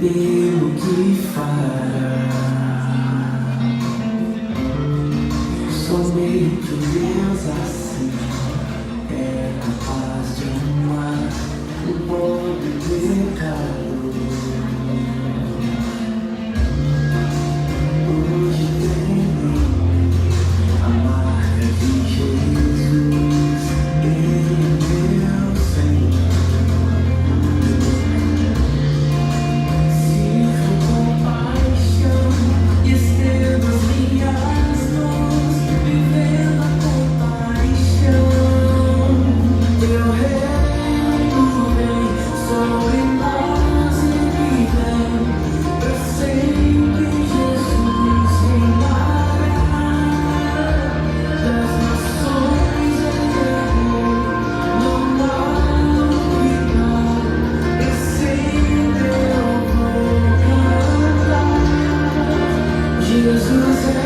entender o que fará. Somente um Deus assim é capaz de amar o pobre pecador. Hoje tem a marca de Jesus, Ele é meu Senhor. Sirvo com paixão e estendo as minhas mãos, vivendo a compaixão. Eu reino bem sobre nós e vem pra sempre. Jesus reinará das nações, não há igual. Pra sempre eu vou cantar. Jesus é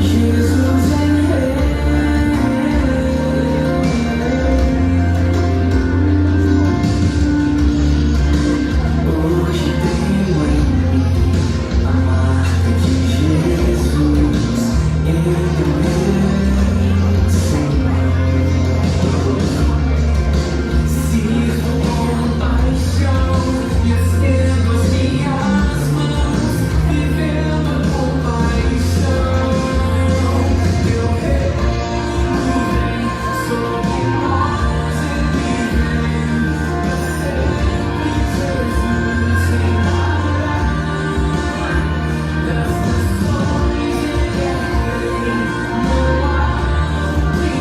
Jesus é hoje tenho em mim a marca de Jesus, Ele é meu Senhor. Sirvo com paixão e estendo as minhas mãos, vivendo a compaixão. Meu reino vem sobre nós, Ele vem pra sempre. Jesus reinará das nações, Ele é rei, não há igual.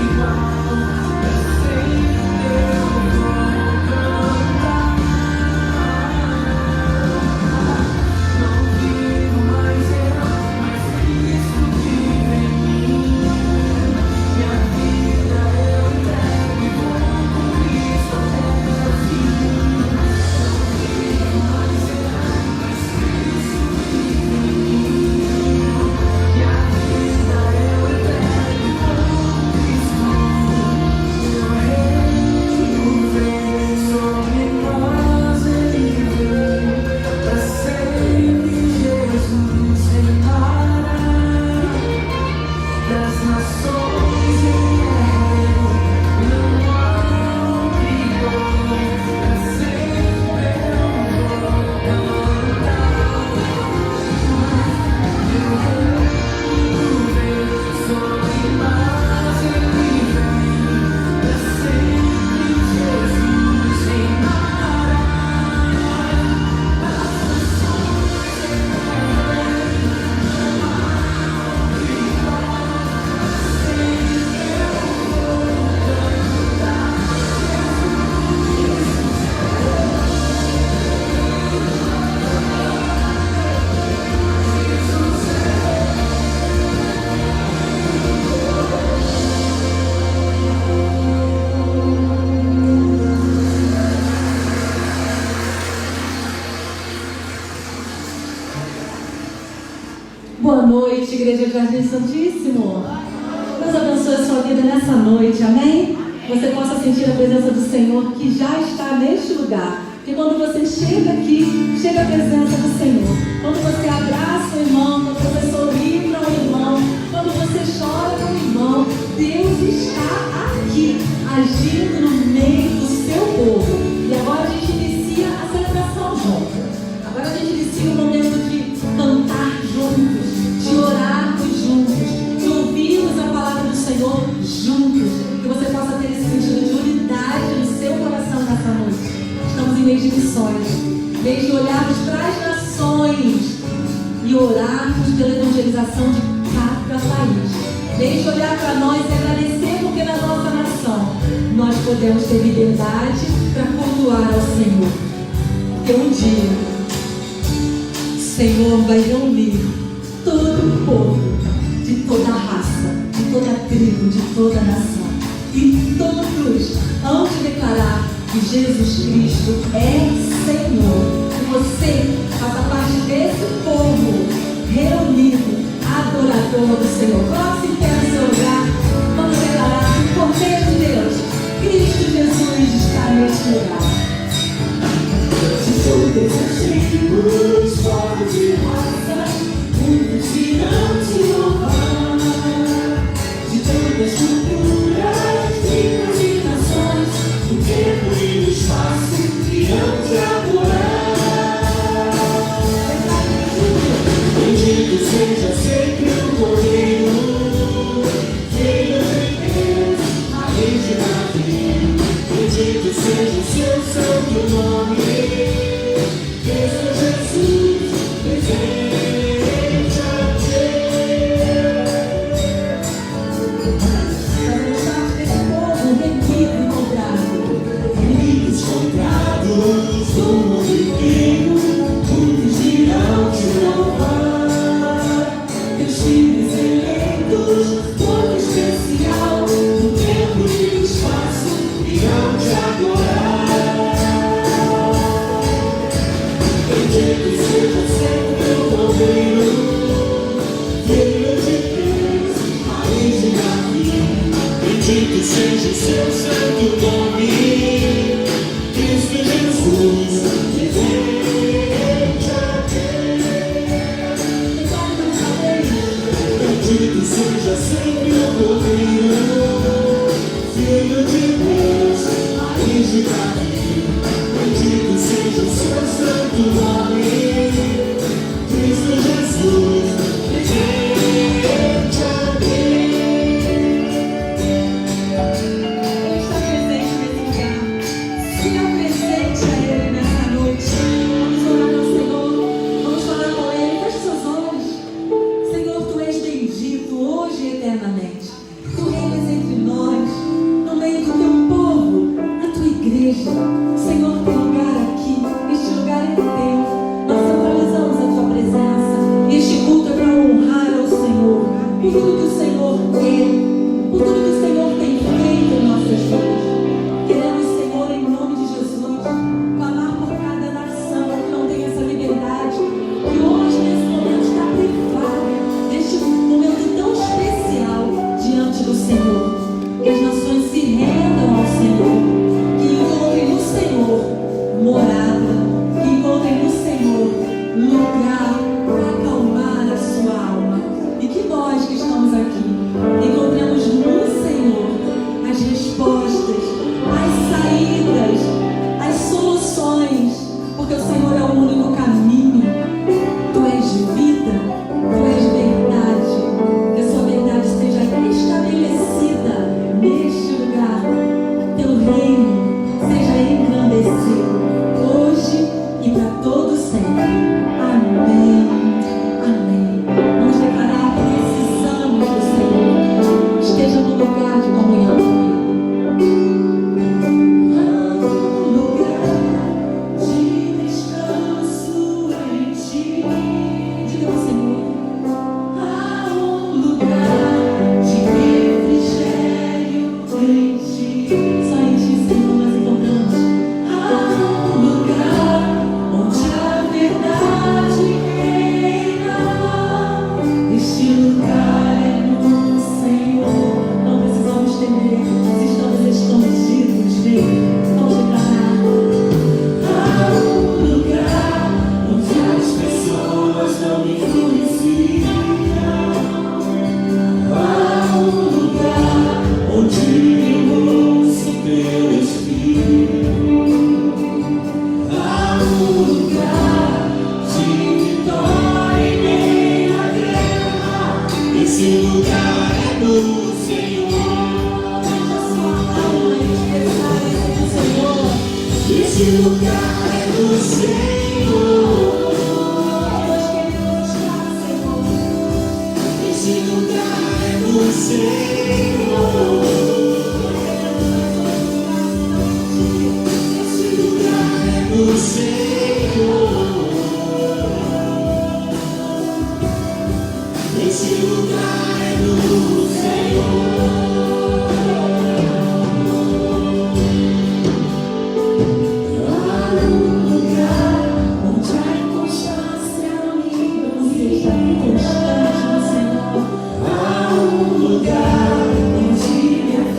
Pra sempre eu vou cantar. Não vivo mais eu, mas Cristo vive em mim. Minha vida eu entrego e vou com Cristo até o fim. Não vivo mais eu, mas Cristo vive em mim. Minha vida eu entrego e vou com Cristo. Meu reino vem sobre nós, Ele vem pra sempre. Jesus reinará das nações, Ele é rei, não há igual. Pra sempre eu vou cantar. Meu reino vem sobre nós, Ele vem pra sempre. Jesus reinará das nações, Boa noite, Igreja de Jardim Santíssimo. Deus abençoe a sua vida nessa noite, amém? Você possa sentir a presença do Senhor que já está neste lugar. Porque quando você chega aqui, chega a presença do Senhor. Quando você abraça o irmão, quando você sorri para o irmão, quando você chora para o irmão, Deus está aqui, agindo no meio do seu povo. E agora a gente inicia a celebração junto. Agora a gente inicia o momento de cantar juntos, de orarmos juntos, de ouvirmos a palavra do Senhor juntos, que você possa ter esse sentido de unidade no seu coração nessa noite. Estamos em mês de missões, mês de olharmos para as nações e orarmos pela evangelização de cada país. Mês de olhar para nós e agradecer porque na nossa nação nós podemos ter liberdade para cultuar ao Senhor. Porque um dia o Senhor vai reunir todo o povo, de toda raça, de toda tribo, de toda nação. E todos hão de declarar que Jesus Cristo é Senhor. E você faça parte desse povo reunido, adorador do Senhor. Coloque-se em pé no seu lugar. Vamos declarar que o Cordeiro de Deus, Cristo Jesus, está neste Há um lugar onde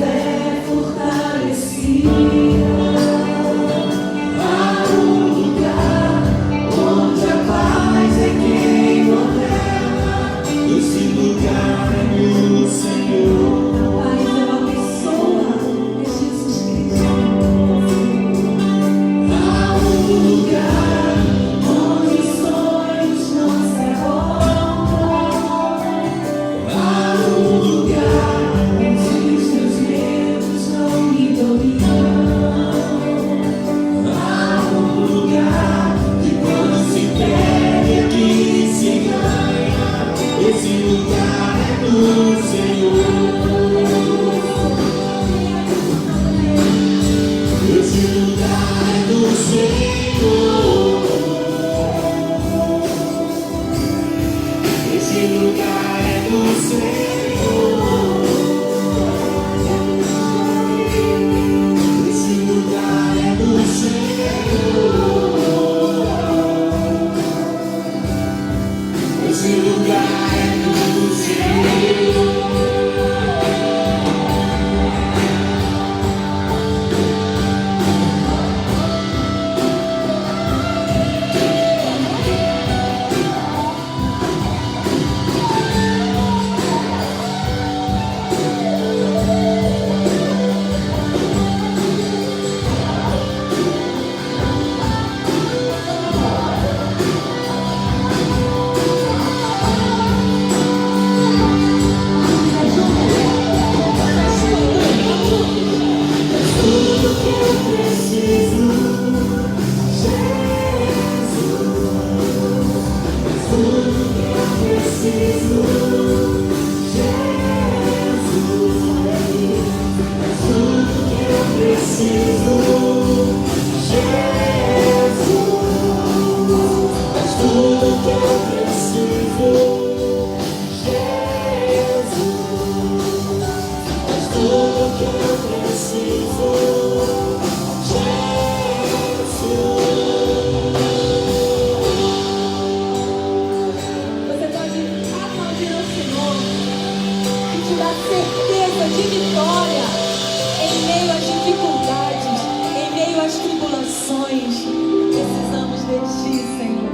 corações precisamos de Ti, Senhor.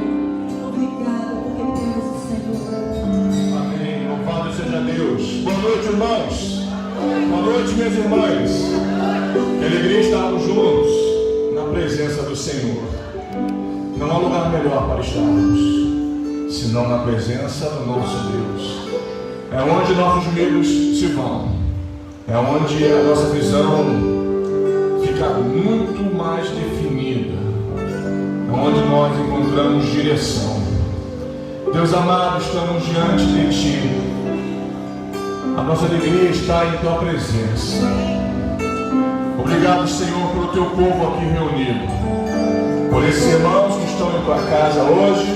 Obrigada porque temos o Senhor. Amém. Louvado seja Deus. Boa noite, irmãos. Boa noite, minhas irmãs. Que alegria estarmos juntos na presença do Senhor. Não há lugar melhor para estarmos, senão na presença do nosso Deus. É onde nossos medos se vão. É onde a nossa visão fica muito mais definida. É onde nós encontramos direção. Deus amado, estamos diante de Ti. A nossa alegria está em Tua presença. Obrigado, Senhor, pelo Teu povo aqui reunido, por esses irmãos que estão em Tua casa hoje,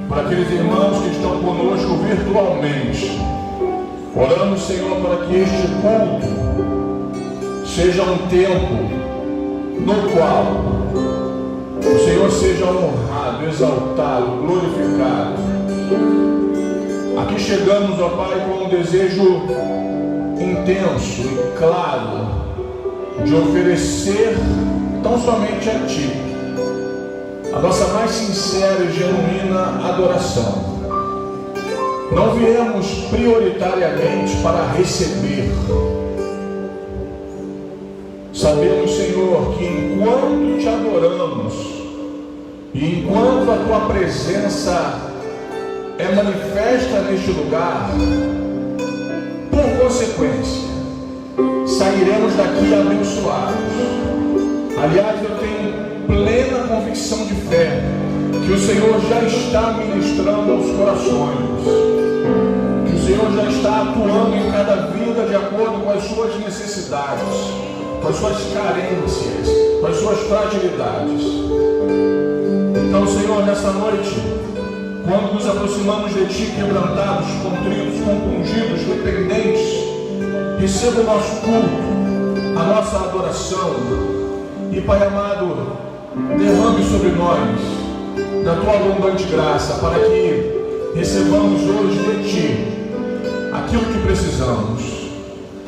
por aqueles irmãos que estão conosco virtualmente. Oramos, Senhor, para que este culto seja um tempo no qual o Senhor seja honrado, exaltado, glorificado. Aqui chegamos, ó Pai, com um desejo intenso e claro de oferecer tão somente a Ti a nossa mais sincera e genuína adoração. Não viemos prioritariamente para receber. Sabemos, Senhor, que enquanto Te adoramos e enquanto a Tua presença é manifesta neste lugar, por consequência, sairemos daqui abençoados. Aliás, eu tenho plena convicção de fé que o Senhor já está ministrando aos corações, que o Senhor já está atuando em cada vida de acordo com as suas necessidades, com as suas carências, com as suas fragilidades. Então, Senhor, nessa noite, quando nos aproximamos de Ti, quebrantados, contritos, compungidos, dependentes, receba o nosso culto, a nossa adoração. E, Pai amado, derrame sobre nós da Tua abundante graça, para que recebamos hoje de Ti aquilo que precisamos.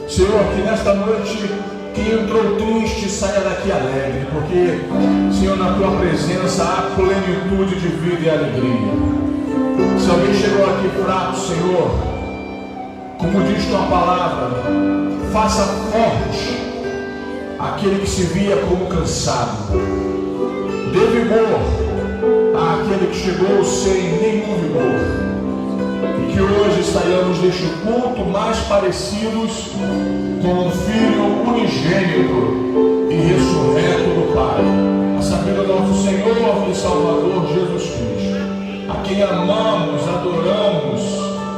Senhor, que nesta noite quem entrou triste saia daqui alegre, porque, Senhor, na Tua presença há plenitude de vida e alegria. Se alguém chegou aqui fraco, Senhor, como diz Tua palavra, faça forte aquele que se via como cansado. Dê vigor àquele que chegou sem nenhum vigor. E que hoje saiamos deste culto mais parecidos com o Filho unigênito e ressurreto do Pai, a saber, o nosso Senhor e Salvador Jesus Cristo, a quem amamos, adoramos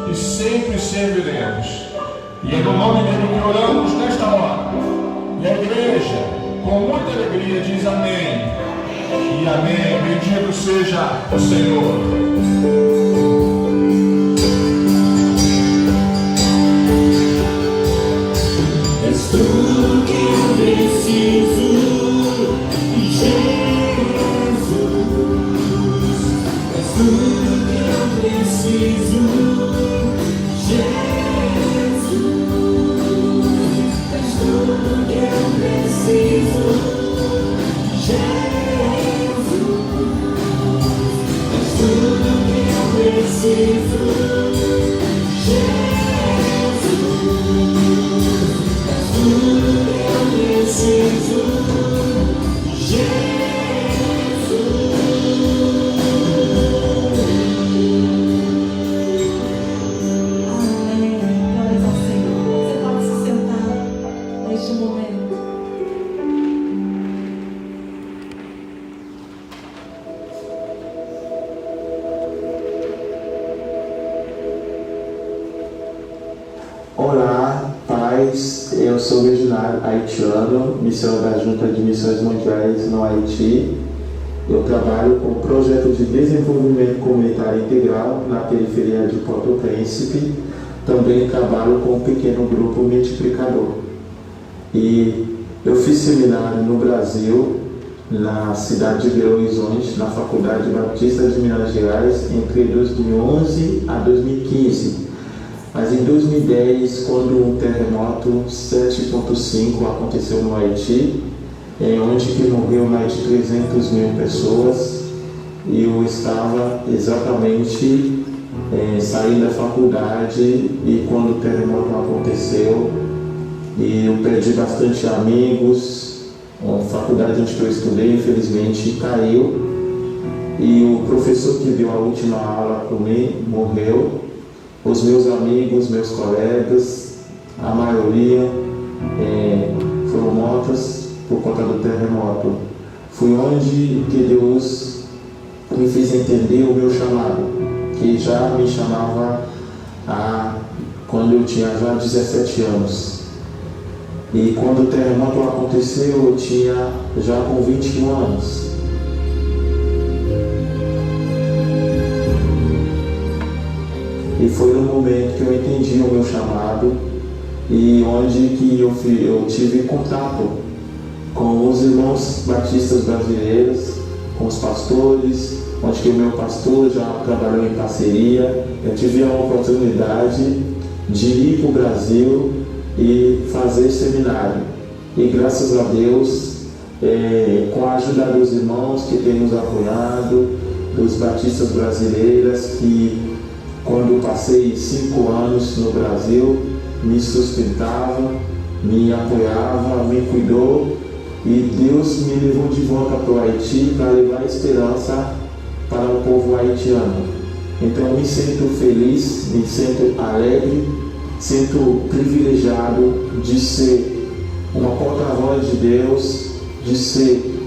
e sempre serviremos. E é no nome dele que oramos nesta hora. E a igreja, com muita alegria, diz amém e amém. Bendito seja o Senhor. És tudo que eu preciso, Jesus. És tudo que eu preciso, Jesus. És tudo que eu preciso, Jesus. És tudo que eu preciso, Jesus. Tudo que eu preciso, Jesus. Amém. Glórias ao Senhor. Você pode se sentar neste momento. Olá, paz. Eu sou Reginaldo haitiano, missão da Junta de Missões Mundiais no Haiti. Eu trabalho com o projeto de desenvolvimento comunitário integral na periferia de Porto Príncipe. Também trabalho com um pequeno grupo multiplicador. E eu fiz seminário no Brasil, na cidade de Belo Horizonte, na Faculdade Batista de Minas Gerais, entre 2011 a 2015. Mas em 2010, quando um terremoto 7.5 aconteceu no Haiti, onde que morreu mais de 300 mil pessoas, e eu estava exatamente saindo da faculdade, e quando o terremoto aconteceu, e eu perdi bastante amigos, a faculdade onde eu estudei infelizmente caiu, e o professor que deu a última aula para mim morreu, os meus amigos, meus colegas, a maioria foram mortos por conta do terremoto. Foi onde que Deus me fez entender o meu chamado, que já me chamava quando eu tinha já 17 anos. E quando o terremoto aconteceu, eu tinha já com 21 anos. E foi no momento que eu entendi o meu chamado e onde que eu tive contato com os irmãos batistas brasileiros, com os pastores, onde que o meu pastor já trabalhou em parceria. Eu tive a oportunidade de ir para o Brasil e fazer seminário. E graças a Deus, com a ajuda dos irmãos que têm nos apoiado, dos batistas brasileiras, que quando eu passei 5 anos no Brasil, me sustentava, me apoiava, me cuidou, e Deus me levou de volta para o Haiti para levar esperança para o povo haitiano. Então eu me sinto feliz, me sinto alegre, sinto privilegiado de ser uma porta-voz de Deus, de ser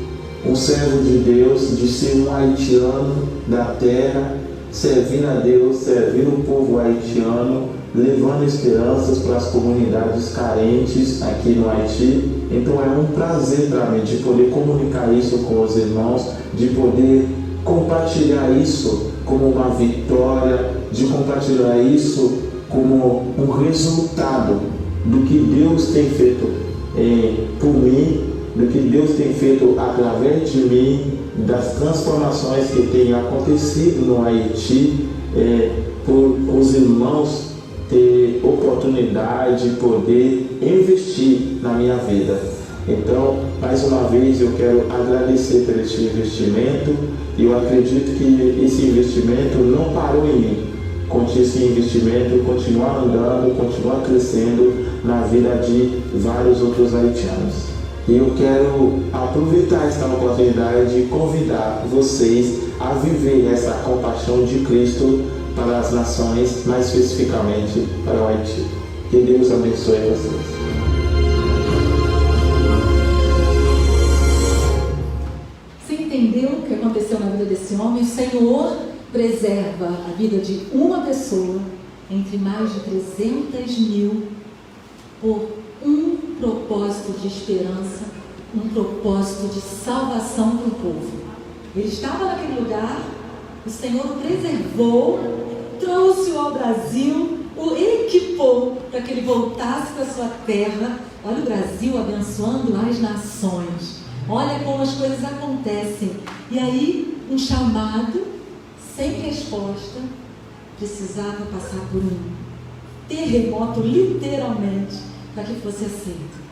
um servo de Deus, de ser um haitiano da terra, servindo a Deus, servindo o povo haitiano, levando esperanças para as comunidades carentes aqui no Haiti. Então é um prazer para mim de poder comunicar isso com os irmãos, de poder compartilhar isso como uma vitória, de compartilhar isso como um resultado do que Deus tem feito por mim, do que Deus tem feito através de mim, das transformações que têm acontecido no Haiti, por os irmãos ter oportunidade de poder investir na minha vida. Então, mais uma vez, eu quero agradecer por este investimento, e eu acredito que esse investimento não parou em mim. Esse investimento continuar andando, continuar crescendo na vida de vários outros haitianos. E eu quero aproveitar esta oportunidade de convidar vocês a viver essa compaixão de Cristo para as nações, mais especificamente para o Haiti. Que Deus abençoe vocês. Você entendeu o que aconteceu na vida desse homem? O Senhor preserva a vida de uma pessoa entre mais de 300 mil por um propósito de esperança, um propósito de salvação para o povo. Ele estava naquele lugar, o Senhor o preservou, trouxe-o ao Brasil, o equipou para que ele voltasse para a sua terra. Olha o Brasil abençoando as nações. Olha como as coisas acontecem. E aí, um chamado sem resposta precisava passar por um terremoto, literalmente, para que fosse aceito.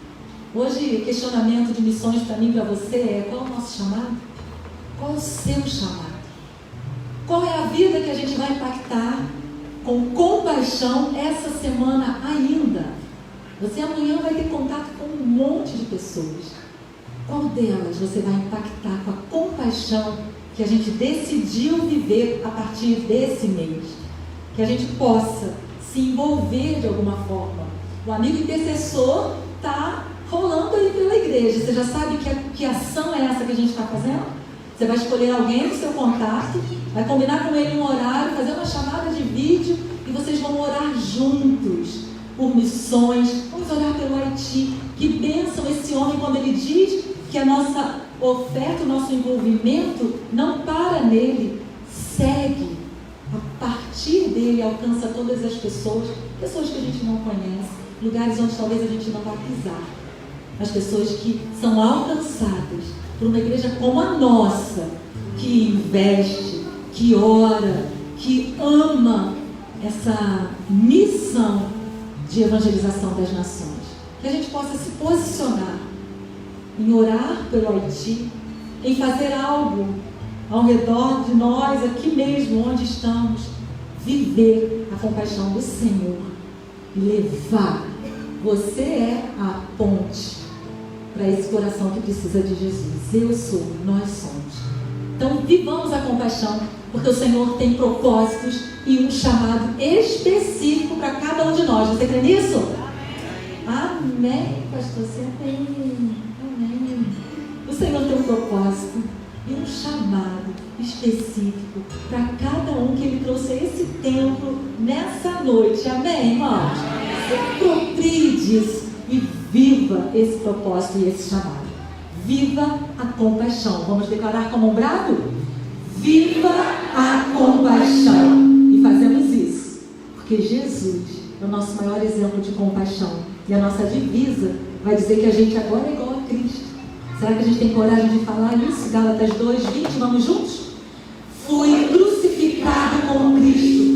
Hoje, o questionamento de missões para mim e para você é: qual é o nosso chamado? Qual é o seu chamado? Qual é a vida que a gente vai impactar com compaixão essa semana ainda? Você amanhã vai ter contato com um monte de pessoas. Qual delas você vai impactar com a compaixão que a gente decidiu viver a partir desse mês? Que a gente possa se envolver de alguma forma. O amigo intercessor está rolando aí pela igreja. Você já sabe que ação é essa que a gente está fazendo? Você vai escolher alguém do seu contato, vai combinar com ele um horário, fazer uma chamada de vídeo e vocês vão orar juntos por missões. Vamos orar pelo Haiti. Que bênção esse homem quando ele diz que a nossa oferta, o nosso envolvimento não para nele, segue. A partir dele alcança todas as pessoas que a gente não conhece, lugares onde talvez a gente não vá pisar. As pessoas que são alcançadas por uma igreja como a nossa, que investe, que ora, que ama essa missão de evangelização das nações. Que a gente possa se posicionar em orar pelo Haiti, em fazer algo ao redor de nós, aqui mesmo onde estamos, viver a compaixão do Senhor e levar. Você é a ponte para esse coração que precisa de Jesus. Eu sou, nós somos. Então vivamos a compaixão, porque o Senhor tem propósitos e um chamado específico para cada um de nós. Você crê nisso? Amém, pastor. Você amém. Amém. O Senhor tem um propósito e um chamado específico para cada um que Ele trouxe a esse templo nessa noite. Amém, irmãos? Se aproprie disso e viva esse propósito e esse chamado. Viva a compaixão. Vamos declarar como um brado? Viva a compaixão. E fazemos isso porque Jesus é o nosso maior exemplo de compaixão. E a nossa divisa vai dizer que a gente agora é igual a Cristo. Será que a gente tem coragem de falar isso? Gálatas 2:20, vamos juntos? Fui crucificado com Cristo.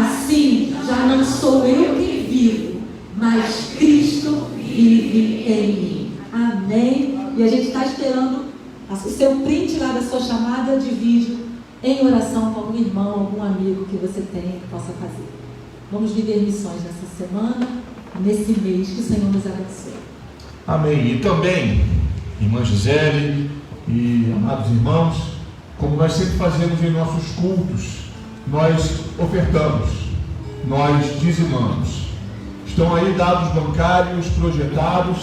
Assim, já não sou eu quem vivo, mas Cristo vive em mim. Amém? E a gente está esperando o seu print lá da sua chamada de vídeo em oração com algum irmão, algum amigo que você tenha que possa fazer. Vamos viver missões nessa semana, nesse mês, que o Senhor nos abençoe. Amém. E também, irmã Gisele e amados irmãos, como nós sempre fazemos em nossos cultos, nós ofertamos, nós dizimamos. Estão aí dados bancários projetados,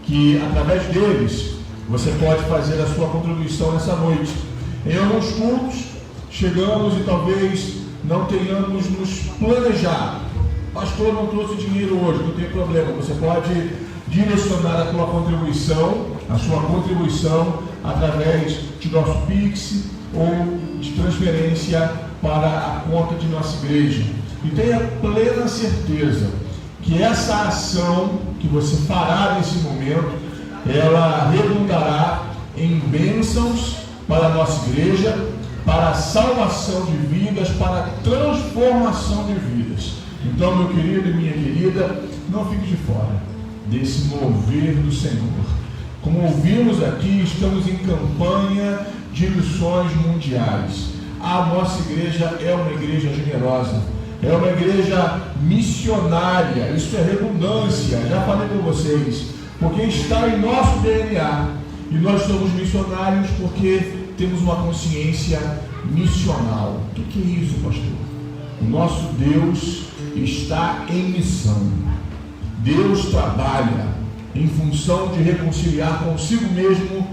que através deles você pode fazer a sua contribuição nessa noite. Em alguns cultos, chegamos e talvez não tenhamos nos planejado. Pastor, não trouxe dinheiro hoje, não tem problema. Você pode direcionar a sua contribuição através de nosso Pix ou de transferência para a conta de nossa igreja. E tenha plena certeza que essa ação que você fará nesse momento, ela redundará em bênçãos para a nossa igreja, para a salvação de vidas, para a transformação de vidas. Então, meu querido e minha querida, não fique de fora desse mover do Senhor. Como ouvimos aqui, estamos em campanha de missões mundiais. A nossa igreja é uma igreja generosa, é uma igreja missionária. Isso é redundância, já falei com vocês, porque está em nosso DNA. E nós somos missionários porque temos uma consciência missional. O que é isso, pastor? O nosso Deus está em missão. Deus trabalha em função de reconciliar consigo mesmo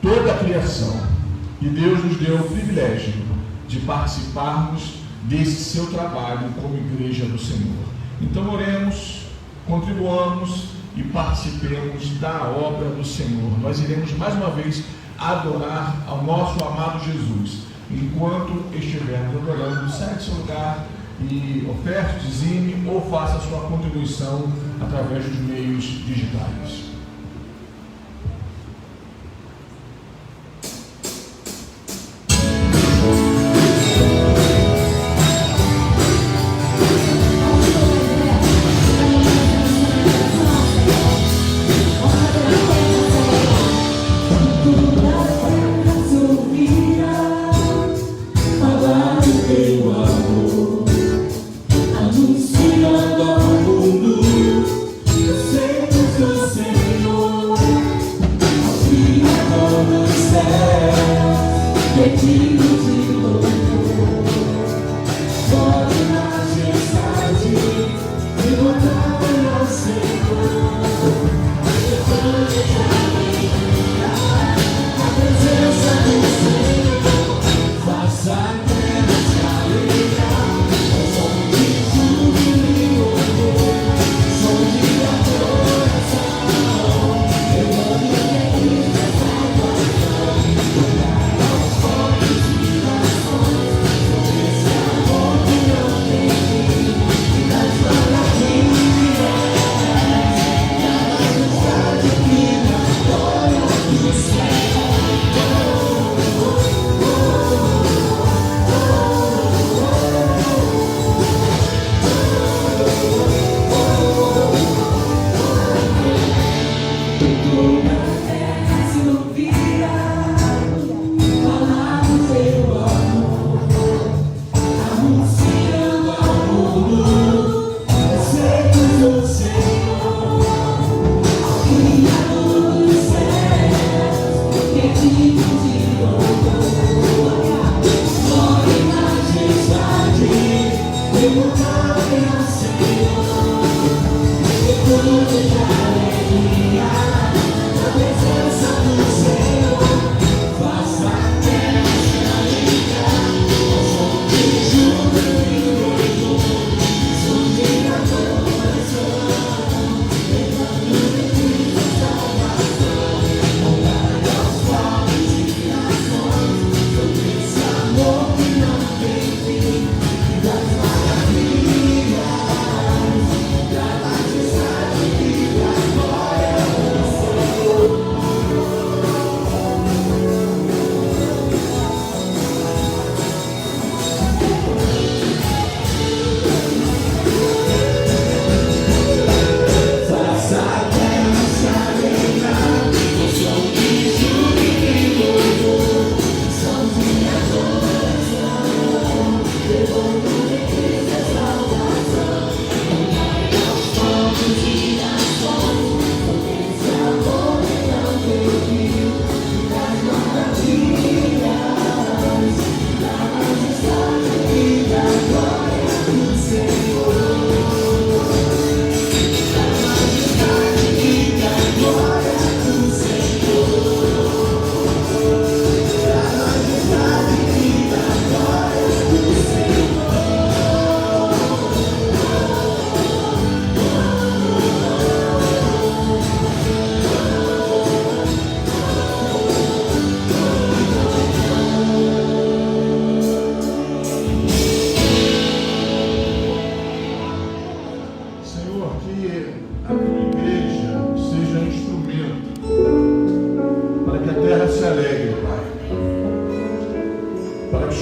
toda a criação. E Deus nos deu o privilégio de participarmos desse seu trabalho como igreja do Senhor. Então oremos, contribuamos e participemos da obra do Senhor. Nós iremos mais uma vez adorar ao nosso amado Jesus. Enquanto estivermos adorando, saia do seu lugar e oferte, dizime ou faça a sua contribuição através dos meios digitais.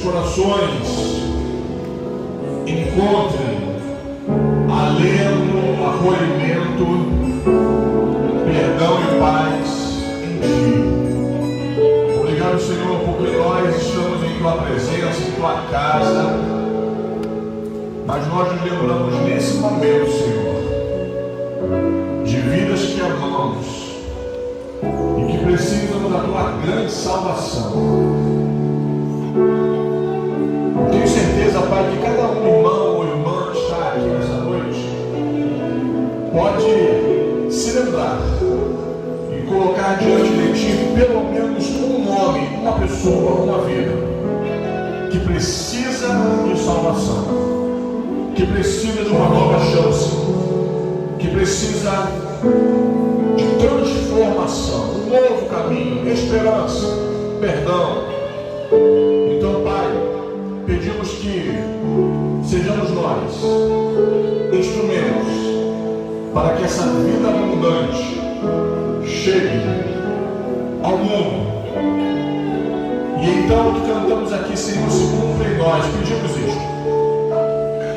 corações encontrem alento, acolhimento, perdão e paz em Ti. Obrigado, Senhor, porque nós estamos em Tua presença, em Tua casa, mas nós nos lembramos nesse momento, Senhor, de vidas que amamos e que precisam da Tua grande salvação. Tenho certeza, Pai, que cada irmão ou irmã que está aqui nessa noite pode se lembrar e colocar diante de Ti pelo menos um nome, uma pessoa, uma vida que precisa de salvação, que precisa de uma nova chance, que precisa de transformação, um novo caminho, esperança, perdão. Então, Pai, pedimos que sejamos nós instrumentos para que essa vida abundante chegue ao mundo. E então o que cantamos aqui, Senhor, se cumpra em nós. Pedimos isto,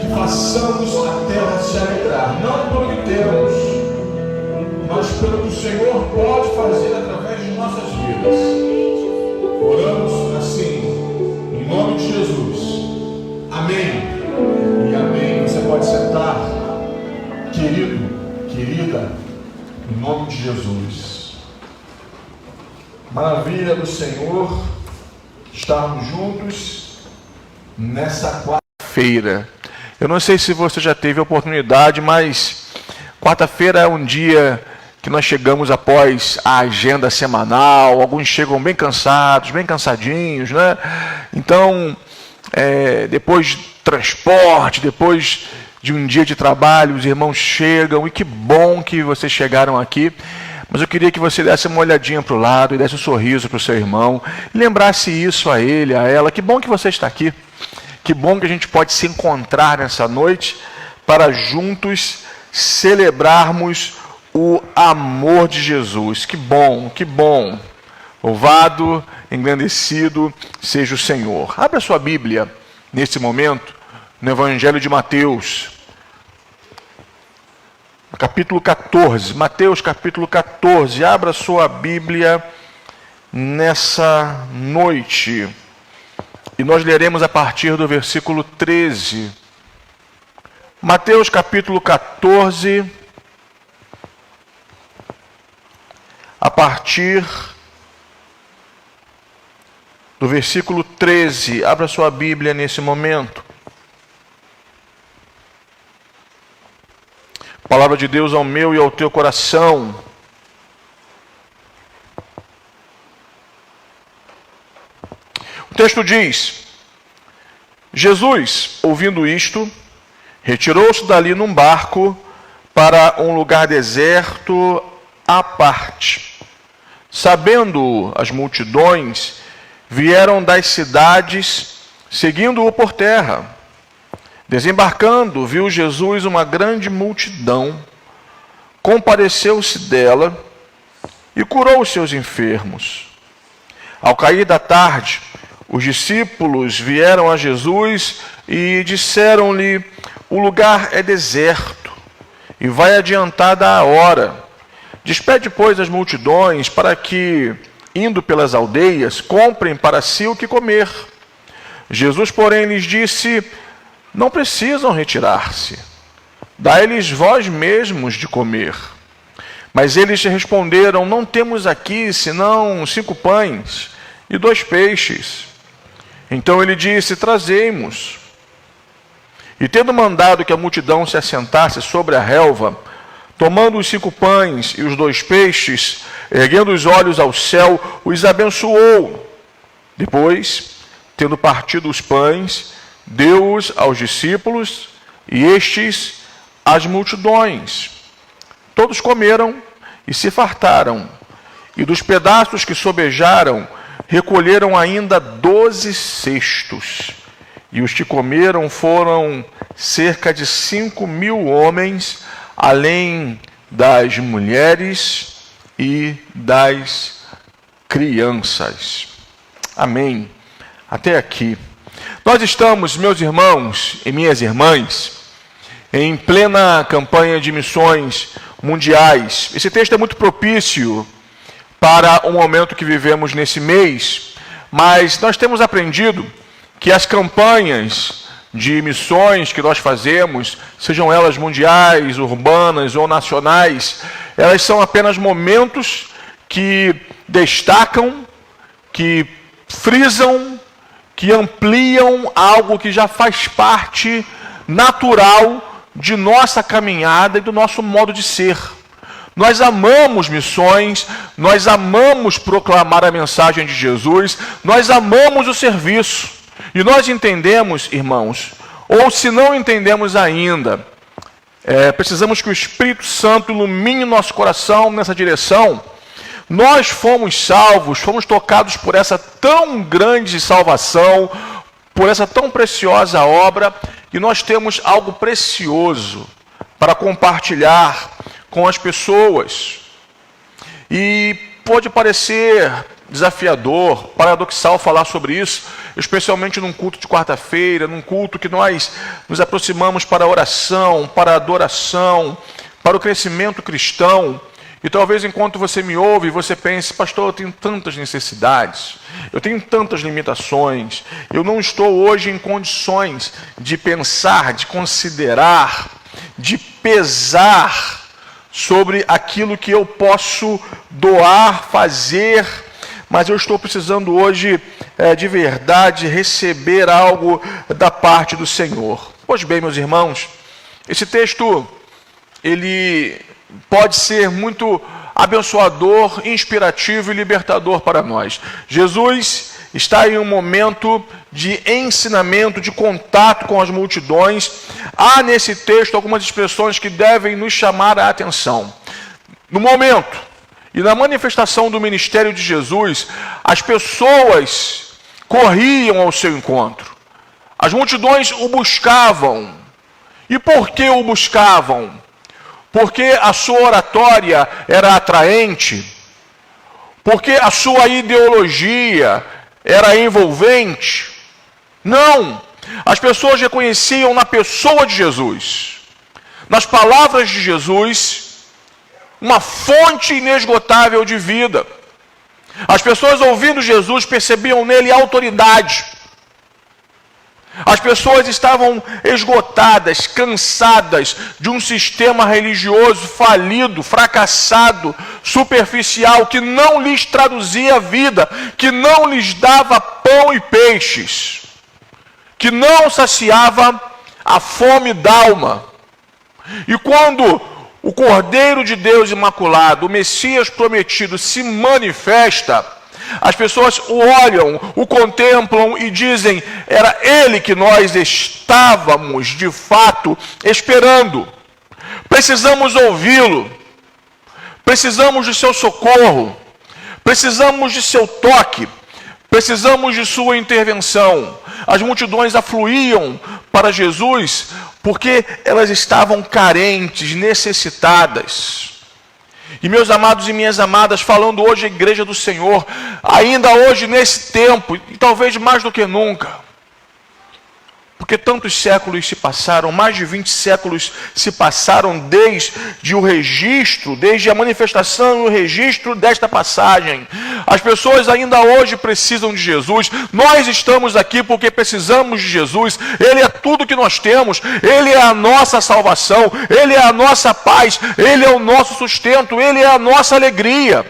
que façamos a terra se alegrar, não pelo que temos, mas pelo que o Senhor pode fazer através de nossas vidas. Oramos assim, em nome de Jesus. Amém e amém. Você pode sentar, querido, querida, em nome de Jesus. Maravilha do Senhor estarmos juntos nessa quarta-feira. Eu não sei se você já teve a oportunidade, mas quarta-feira é um dia que nós chegamos após a agenda semanal. Alguns chegam bem cansados, bem cansadinhos, né? Então, depois de transporte, depois de um dia de trabalho, os irmãos chegam, e que bom que vocês chegaram aqui. Mas eu queria que você desse uma olhadinha para o lado e desse um sorriso para o seu irmão, e lembrasse isso a ele, a ela. Que bom que você está aqui, que bom que a gente pode se encontrar nessa noite para juntos celebrarmos o amor de Jesus. Que bom, que bom. Louvado, engrandecido seja o Senhor. Abra sua Bíblia nesse momento no Evangelho de Mateus, capítulo 14. Mateus, capítulo 14. Abra sua Bíblia nessa noite. E nós leremos a partir do versículo 13. Mateus, capítulo 14, a partir do versículo 13. Abra sua Bíblia nesse momento. Palavra de Deus ao meu e ao teu coração. O texto diz: Jesus, ouvindo isto, retirou-se dali num barco para um lugar deserto à parte. Sabendo as multidões, vieram das cidades, seguindo-o por terra. Desembarcando, viu Jesus uma grande multidão, compadeceu-se dela e curou os seus enfermos. Ao cair da tarde, os discípulos vieram a Jesus e disseram-lhe: o lugar é deserto e vai adiantada a hora. Despede, pois, as multidões para que, indo pelas aldeias, comprem para si o que comer. Jesus, porém, lhes disse: não precisam retirar-se, dai-lhes vós mesmos de comer. Mas eles responderam: não temos aqui senão 5 pães e 2 peixes. Então ele disse: trazei-mos. E tendo mandado que a multidão se assentasse sobre a relva, tomando os 5 pães e os 2 peixes, erguendo os olhos ao céu, os abençoou. Depois, tendo partido os pães, deu-os aos discípulos e estes às multidões. Todos comeram e se fartaram, e dos pedaços que sobejaram, recolheram ainda 12 cestos. E os que comeram foram cerca de 5.000 homens, além das mulheres e das crianças. Amém. Até aqui. Nós estamos, meus irmãos e minhas irmãs, em plena campanha de missões mundiais. Esse texto é muito propício para o momento que vivemos nesse mês, mas nós temos aprendido que as campanhas de missões que nós fazemos, sejam elas mundiais, urbanas ou nacionais, elas são apenas momentos que destacam, que frisam, que ampliam algo que já faz parte natural de nossa caminhada e do nosso modo de ser. Nós amamos missões, nós amamos proclamar a mensagem de Jesus, nós amamos o serviço. E nós entendemos, irmãos, ou se não entendemos ainda, precisamos que o Espírito Santo ilumine nosso coração nessa direção. Nós fomos salvos, fomos tocados por essa tão grande salvação, por essa tão preciosa obra, e nós temos algo precioso para compartilhar com as pessoas. E pode parecer desafiador, paradoxal falar sobre isso, especialmente num culto de quarta-feira, num culto que nós nos aproximamos para a oração, para a adoração, para o crescimento cristão. E talvez enquanto você me ouve, você pense: pastor, eu tenho tantas necessidades, eu tenho tantas limitações, eu não estou hoje em condições de pensar, de considerar, de pesar sobre aquilo que eu posso doar, fazer, mas eu estou precisando hoje de verdade receber algo da parte do Senhor. Pois bem, meus irmãos, esse texto ele pode ser muito abençoador, inspirativo e libertador para nós. Jesus está em um momento de ensinamento, de contato com as multidões. Há nesse texto algumas expressões que devem nos chamar a atenção. No momento e na manifestação do ministério de Jesus, as pessoas corriam ao seu encontro. As multidões o buscavam. E por que o buscavam? Porque a sua oratória era atraente? Porque a sua ideologia era envolvente? Não! As pessoas reconheciam na pessoa de Jesus, nas palavras de Jesus, uma fonte inesgotável de vida. As pessoas ouvindo Jesus percebiam nele autoridade. As pessoas estavam esgotadas, cansadas de um sistema religioso falido, fracassado, superficial, que não lhes traduzia a vida, que não lhes dava pão e peixes, que não saciava a fome da alma. E quando o Cordeiro de Deus Imaculado, o Messias prometido, se manifesta, as pessoas o olham, o contemplam e dizem: era ele que nós estávamos de fato esperando. Precisamos ouvi-lo, precisamos de seu socorro, precisamos de seu toque, precisamos de sua intervenção. As multidões afluíam para Jesus porque elas estavam carentes, necessitadas. E meus amados e minhas amadas, falando hoje a igreja do Senhor, ainda hoje nesse tempo, e talvez mais do que nunca, porque tantos séculos se passaram, mais de 20 séculos se passaram desde o registro, desde a manifestação e o registro desta passagem. As pessoas ainda hoje precisam de Jesus. Nós estamos aqui porque precisamos de Jesus. Ele é tudo que nós temos. Ele é a nossa salvação. Ele é a nossa paz. Ele é o nosso sustento. Ele é a nossa alegria.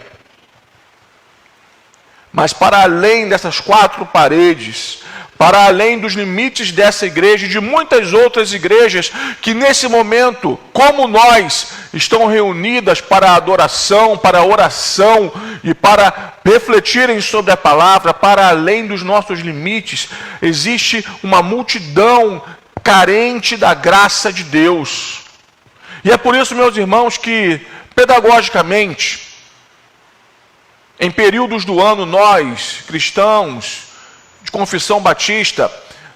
Mas para além dessas quatro paredes, para além dos limites dessa igreja e de muitas outras igrejas que nesse momento, como nós, estão reunidas para a adoração, para a oração e para refletirem sobre a palavra, para além dos nossos limites, existe uma multidão carente da graça de Deus. E é por isso, meus irmãos, que pedagogicamente, em períodos do ano, nós, cristãos de confissão batista,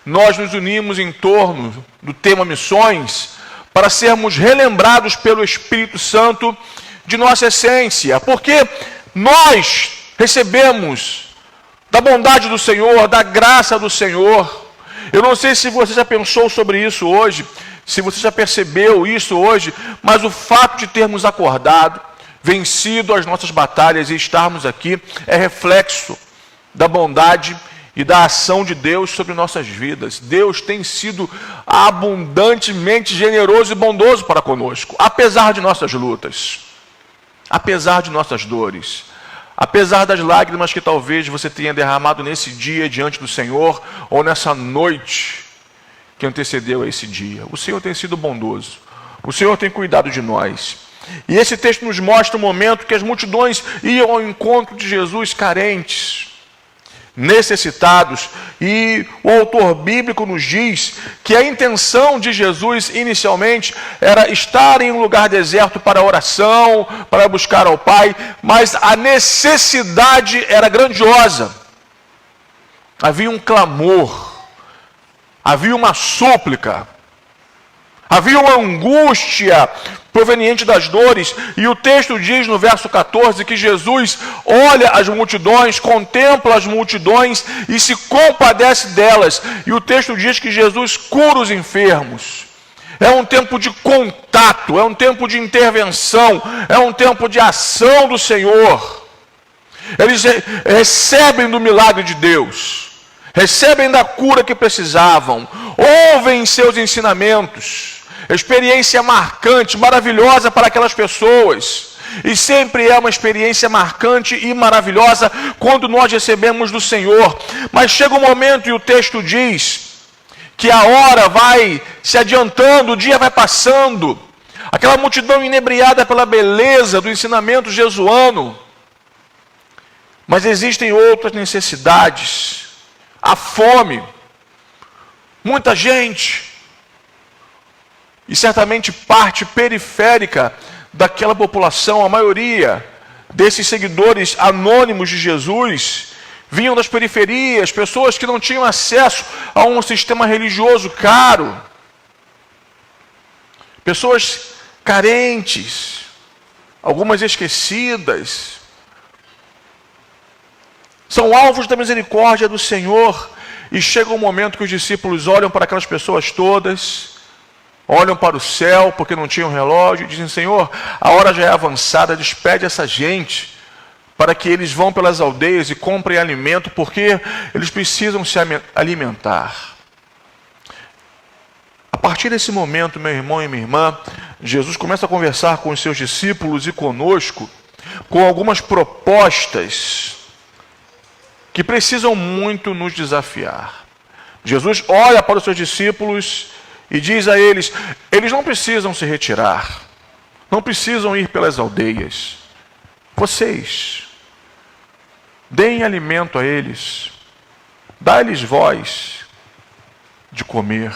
nós nos unimos em torno do tema missões para sermos relembrados pelo Espírito Santo de nossa essência, porque nós recebemos da bondade do Senhor, da graça do Senhor, Eu não sei se você já pensou sobre isso hoje, se você já percebeu isso hoje, mas o fato de termos acordado, vencido as nossas batalhas e estarmos aqui é reflexo da bondade e da ação de Deus sobre nossas vidas. Deus tem sido abundantemente generoso e bondoso para conosco, apesar de nossas lutas, apesar de nossas dores, apesar das lágrimas que talvez você tenha derramado nesse dia diante do Senhor, ou nessa noite que antecedeu a esse dia. O Senhor tem sido bondoso, o Senhor tem cuidado de nós. E esse texto nos mostra um momento que as multidões iam ao encontro de Jesus carentes, necessitados, e o autor bíblico nos diz que a intenção de Jesus inicialmente era estar em um lugar deserto para oração, para buscar ao Pai, mas a necessidade era grandiosa. Havia um clamor, havia uma súplica, havia uma angústia proveniente das dores, e o texto diz no verso 14 que Jesus olha as multidões, contempla as multidões e se compadece delas, e o texto diz que Jesus cura os enfermos. É um tempo de contato, é um tempo de intervenção, é um tempo de ação do Senhor. Eles recebem do milagre de Deus, recebem da cura que precisavam, ouvem seus ensinamentos. Experiência marcante, maravilhosa para aquelas pessoas. E sempre é uma experiência marcante e maravilhosa quando nós recebemos do Senhor. Mas chega um momento, e o texto diz, que a hora vai se adiantando, o dia vai passando. Aquela multidão inebriada pela beleza do ensinamento jesuano. Mas existem outras necessidades. A fome. Muita gente. E certamente parte periférica daquela população, a maioria desses seguidores anônimos de Jesus, vinham das periferias, pessoas que não tinham acesso a um sistema religioso caro, pessoas carentes, algumas esquecidas, são alvos da misericórdia do Senhor, e chega um momento que os discípulos olham para aquelas pessoas todas, olham para o céu, porque não tinham relógio, e dizem: Senhor, a hora já é avançada, despede essa gente, para que eles vão pelas aldeias e comprem alimento, porque eles precisam se alimentar. A partir desse momento, meu irmão e minha irmã, Jesus começa a conversar com os seus discípulos e conosco, com algumas propostas que precisam muito nos desafiar. Jesus olha para os seus discípulos e diz a eles: eles não precisam se retirar, não precisam ir pelas aldeias. Vocês, deem alimento a eles, dá-lhes voz de comer.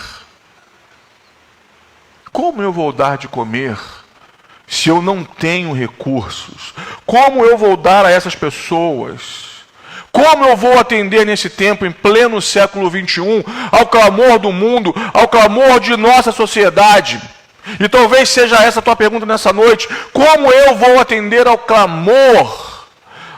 Como eu vou dar de comer se eu não tenho recursos? Como eu vou dar a essas pessoas? Como eu vou atender nesse tempo, em pleno século 21, ao clamor do mundo, ao clamor de nossa sociedade? E talvez seja essa a tua pergunta nessa noite: como eu vou atender ao clamor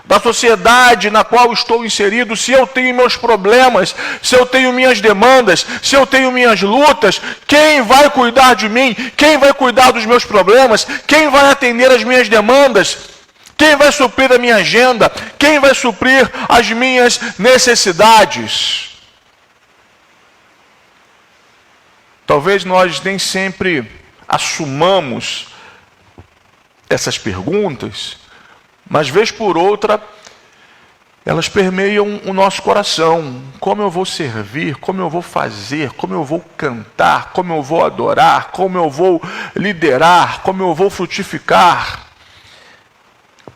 da sociedade na qual estou inserido, se eu tenho meus problemas, se eu tenho minhas demandas, se eu tenho minhas lutas? Quem vai cuidar de mim? Quem vai cuidar dos meus problemas? Quem vai atender as minhas demandas? Quem vai suprir a minha agenda? Quem vai suprir as minhas necessidades? Talvez nós nem sempre assumamos essas perguntas, mas vez por outra, elas permeiam o nosso coração. Como eu vou servir? Como eu vou fazer? Como eu vou cantar? Como eu vou adorar? Como eu vou liderar? Como eu vou frutificar?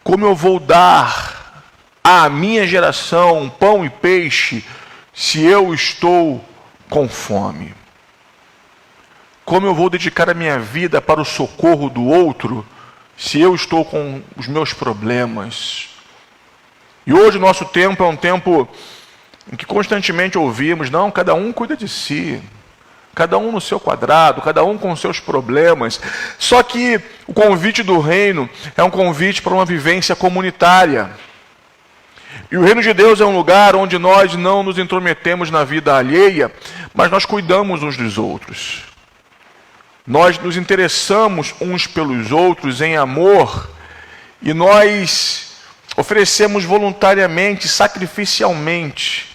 Como eu vou dar à minha geração pão e peixe se eu estou com fome? Como eu vou dedicar a minha vida para o socorro do outro se eu estou com os meus problemas? E hoje o nosso tempo é um tempo em que constantemente ouvimos: não, cada um cuida de si, cada um no seu quadrado, cada um com seus problemas. Só que o convite do reino é um convite para uma vivência comunitária. E o reino de Deus é um lugar onde nós não nos intrometemos na vida alheia, mas nós cuidamos uns dos outros. Nós nos interessamos uns pelos outros em amor e nós oferecemos voluntariamente, sacrificialmente.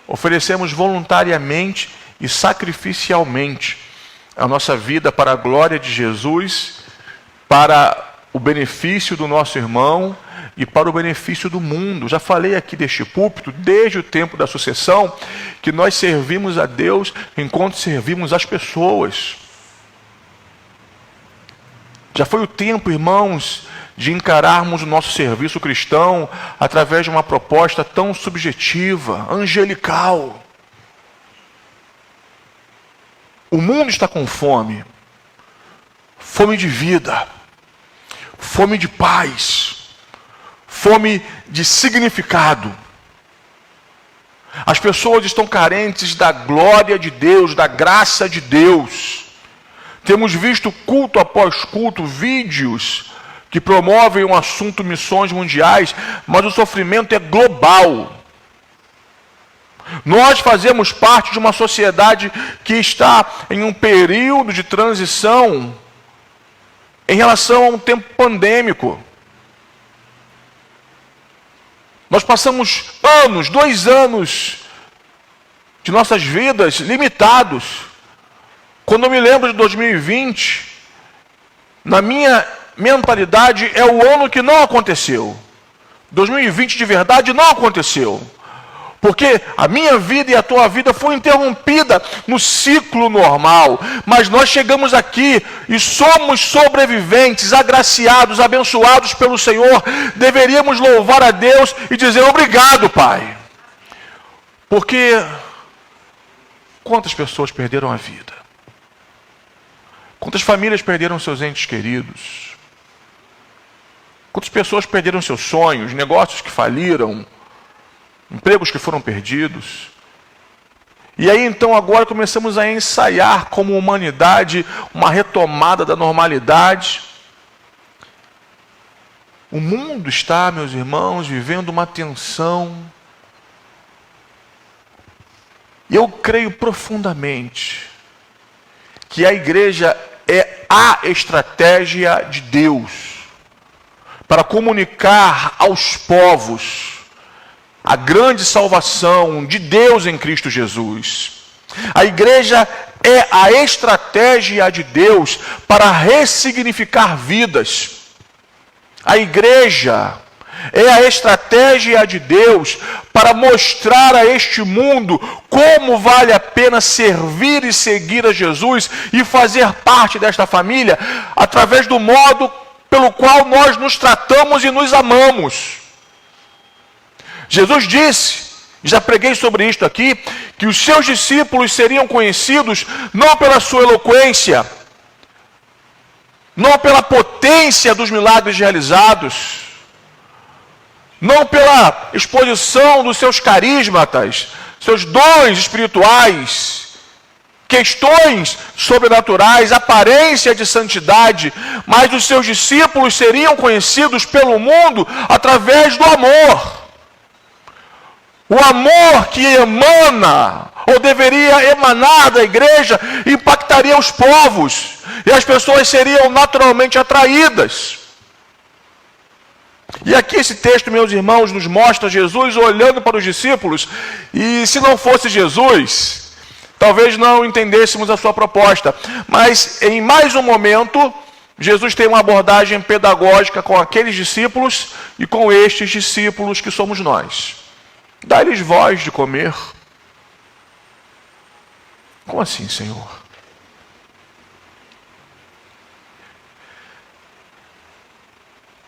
Oferecemos voluntariamente e sacrificialmente a nossa vida para a glória de Jesus, para o benefício do nosso irmão e para o benefício do mundo. Já falei aqui deste púlpito, desde o tempo da sucessão, que nós servimos a Deus enquanto servimos as pessoas. Já foi o tempo, irmãos, de encararmos o nosso serviço cristão através de uma proposta tão subjetiva, angelical. O mundo está com fome, fome de vida, fome de paz, fome de significado. As pessoas estão carentes da glória de Deus, da graça de Deus. Temos visto culto após culto, vídeos que promovem um assunto missões mundiais, mas o sofrimento é global. Nós fazemos parte de uma sociedade que está em um período de transição em relação a um tempo pandêmico. Nós passamos 2 anos de nossas vidas limitados. Quando eu me lembro de 2020, na minha mentalidade é o ano que não aconteceu. 2020 de verdade não aconteceu. Porque a minha vida e a tua vida foi interrompida no ciclo normal. Mas nós chegamos aqui e somos sobreviventes, agraciados, abençoados pelo Senhor. Deveríamos louvar a Deus e dizer obrigado, Pai. Porque quantas pessoas perderam a vida? Quantas famílias perderam seus entes queridos? Quantas pessoas perderam seus sonhos, negócios que faliram, empregos que foram perdidos? E aí então agora começamos a ensaiar como humanidade uma retomada da normalidade. O mundo está, meus irmãos, vivendo uma tensão. E eu creio profundamente que a igreja é a estratégia de Deus para comunicar aos povos a grande salvação de Deus em Cristo Jesus. A igreja é a estratégia de Deus para ressignificar vidas. A igreja é a estratégia de Deus para mostrar a este mundo como vale a pena servir e seguir a Jesus e fazer parte desta família através do modo pelo qual nós nos tratamos e nos amamos. Jesus disse, já preguei sobre isto aqui, que os seus discípulos seriam conhecidos não pela sua eloquência, não pela potência dos milagres realizados, não pela exposição dos seus carismas, seus dons espirituais, questões sobrenaturais, aparência de santidade, mas os seus discípulos seriam conhecidos pelo mundo através do amor. O amor que emana, ou deveria emanar da igreja, impactaria os povos, e as pessoas seriam naturalmente atraídas. E aqui esse texto, meus irmãos, nos mostra Jesus olhando para os discípulos, e se não fosse Jesus, talvez não entendêssemos a sua proposta, mas em mais um momento, Jesus tem uma abordagem pedagógica com aqueles discípulos e com estes discípulos que somos nós. Dá-lhes voz de comer. Como assim, Senhor?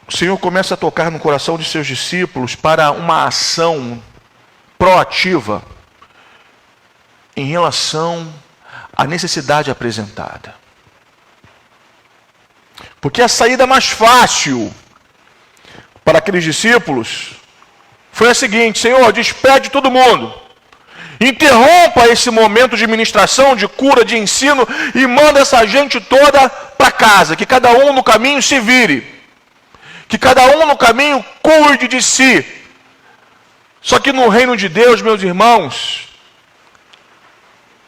O Senhor começa a tocar no coração de seus discípulos para uma ação proativa em relação à necessidade apresentada. Porque a saída mais fácil para aqueles discípulos foi a seguinte: Senhor, despede todo mundo. Interrompa esse momento de ministração, de cura, de ensino e manda essa gente toda para casa. Que cada um no caminho se vire. Que cada um no caminho cuide de si. Só que no reino de Deus, meus irmãos,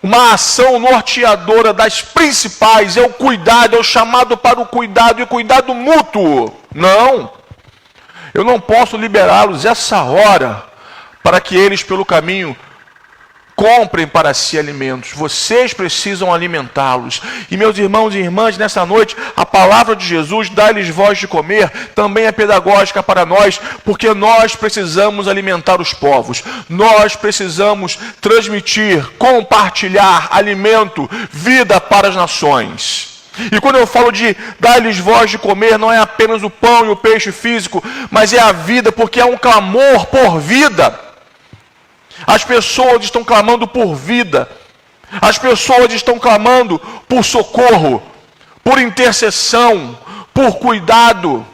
uma ação norteadora das principais, é o cuidado, é o chamado para o cuidado e o cuidado mútuo. Não, eu não posso liberá-los essa hora para que eles pelo caminho comprem para si alimentos. Vocês precisam alimentá-los. E meus irmãos e irmãs, nessa noite, a palavra de Jesus, dá-lhes voz de comer, também é pedagógica para nós, porque nós precisamos alimentar os povos. Nós precisamos transmitir, compartilhar alimento, vida para as nações. E quando eu falo de dar-lhes voz de comer, não é apenas o pão e o peixe físico, mas é a vida, porque é um clamor por vida. As pessoas estão clamando por vida. As pessoas estão clamando por socorro, por intercessão, por cuidado.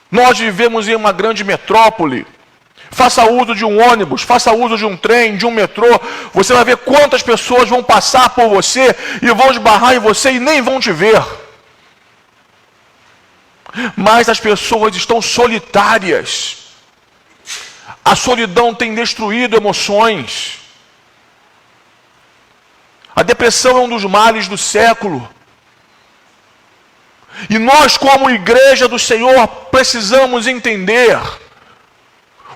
Nós vivemos em uma grande metrópole. Faça uso de um ônibus, faça uso de um trem, de um metrô. Você vai ver quantas pessoas vão passar por você e vão esbarrar em você e nem vão te ver. Mas as pessoas estão solitárias. A solidão tem destruído emoções. A depressão é um dos males do século. E nós, como igreja do Senhor, precisamos entender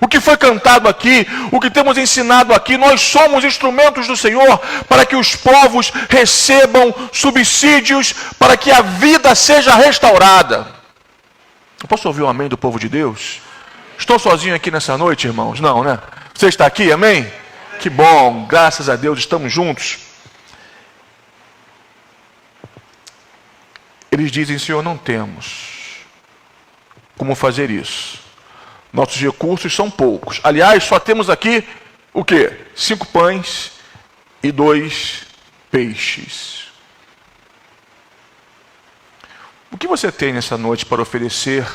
o que foi cantado aqui, o que temos ensinado aqui. Nós somos instrumentos do Senhor para que os povos recebam subsídios, para que a vida seja restaurada. Eu posso ouvir um amém do povo de Deus? Estou sozinho aqui nessa noite, irmãos? Não, né? Você está aqui, amém? Que bom, graças a Deus, estamos juntos. Eles dizem, Senhor, não temos como fazer isso. Nossos recursos são poucos. Aliás, só temos aqui, o quê? 5 pães e 2 peixes. O que você tem nessa noite para oferecer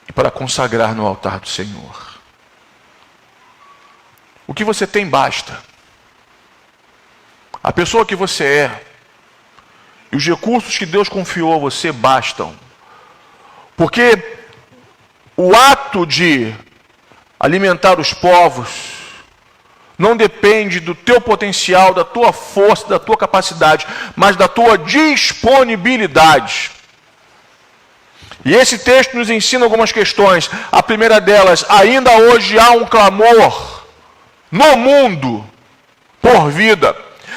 e para consagrar no altar do Senhor? O que você tem basta. A pessoa que você é e os recursos que Deus confiou a você bastam. Porque o ato de alimentar os povos não depende do teu potencial, da tua força, da tua capacidade, mas da tua disponibilidade. E esse texto nos ensina algumas questões. A primeira delas, ainda hoje há um clamor no mundo por vida.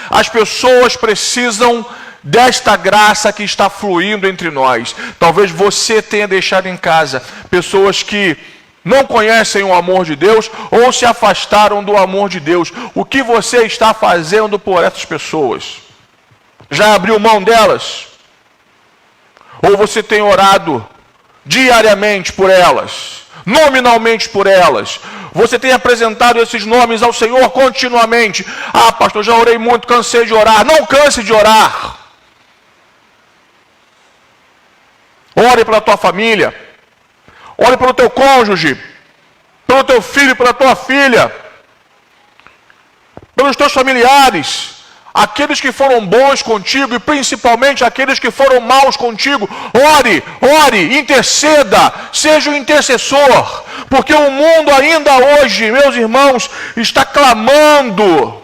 As pessoas precisam desta graça que está fluindo entre nós. Talvez você tenha deixado em casa pessoas que não conhecem o amor de Deus ou se afastaram do amor de Deus. O que você está fazendo por essas pessoas? Já abriu mão delas? Ou você tem orado diariamente por elas, nominalmente por elas? Você tem apresentado esses nomes ao Senhor continuamente? Ah, pastor, já orei muito, cansei de orar. Não canse de orar. Ore pela tua família. Ore pelo teu cônjuge, pelo teu filho, pela tua filha, pelos teus familiares, aqueles que foram bons contigo e principalmente aqueles que foram maus contigo. Ore, ore, interceda, seja o intercessor, porque o mundo ainda hoje, meus irmãos, está clamando.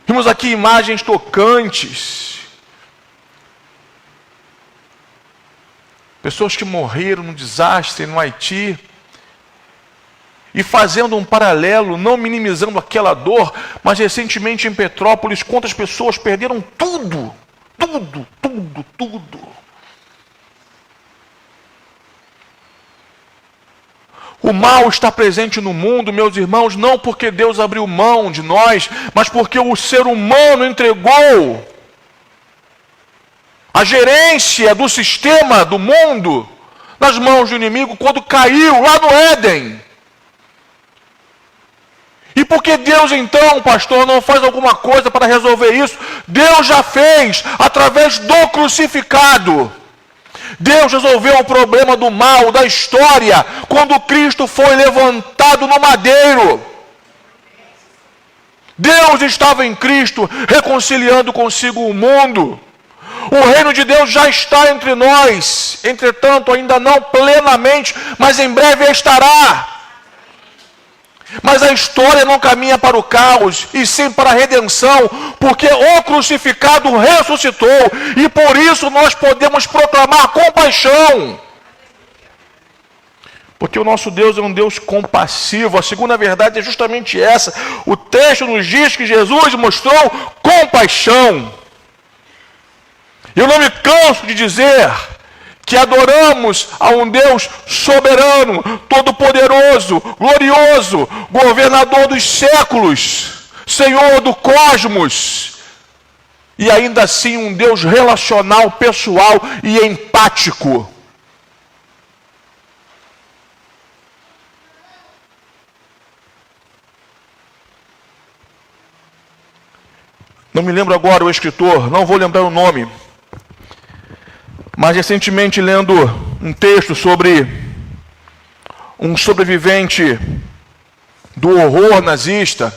Vimos aqui imagens tocantes. Pessoas que morreram no desastre no Haiti. E fazendo um paralelo, não minimizando aquela dor, mas recentemente em Petrópolis, quantas pessoas perderam tudo. Tudo. O mal está presente no mundo, meus irmãos, não porque Deus abriu mão de nós, mas porque o ser humano entregou a gerência do sistema do mundo nas mãos do inimigo quando caiu lá no Éden. E por que Deus então, pastor, não faz alguma coisa para resolver isso? Deus já fez através do crucificado. Deus resolveu o problema do mal, da história, quando Cristo foi levantado no madeiro. Deus estava em Cristo reconciliando consigo o mundo. O reino de Deus já está entre nós, entretanto ainda não plenamente, mas em breve estará. Mas a história não caminha para o caos, e sim para a redenção, porque o crucificado ressuscitou, e por isso nós podemos proclamar compaixão. Porque o nosso Deus é um Deus compassivo. A segunda verdade é justamente essa. O texto nos diz que Jesus mostrou compaixão. Eu não me canso de dizer que adoramos a um Deus soberano, todo-poderoso, glorioso, governador dos séculos, Senhor do cosmos, e ainda assim um Deus relacional, pessoal e empático. Não me lembro agora o escritor, não vou lembrar o nome, mas recentemente lendo um texto sobre um sobrevivente do horror nazista,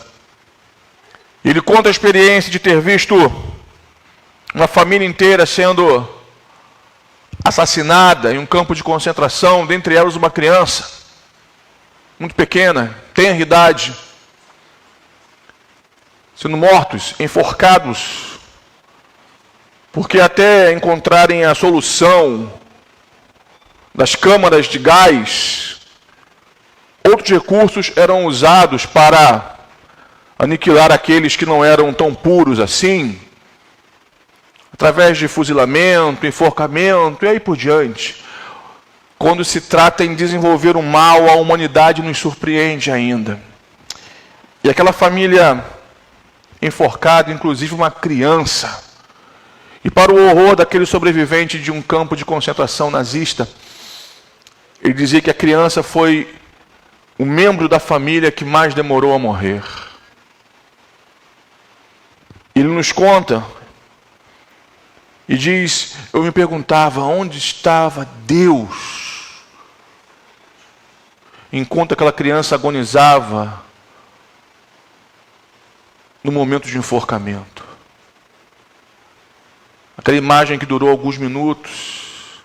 ele conta a experiência de ter visto uma família inteira sendo assassinada em um campo de concentração, dentre elas uma criança, muito pequena, tenra idade, sendo mortos, enforcados, porque até encontrarem a solução das câmaras de gás, outros recursos eram usados para aniquilar aqueles que não eram tão puros assim, através de fuzilamento, enforcamento e aí por diante. Quando se trata em desenvolver o mal, a humanidade nos surpreende ainda. E aquela família enforcada, inclusive uma criança. E para o horror daquele sobrevivente de um campo de concentração nazista, ele dizia que a criança foi o membro da família que mais demorou a morrer. Ele nos conta e diz, eu me perguntava, onde estava Deus? Enquanto aquela criança agonizava no momento de enforcamento. Aquela imagem que durou alguns minutos.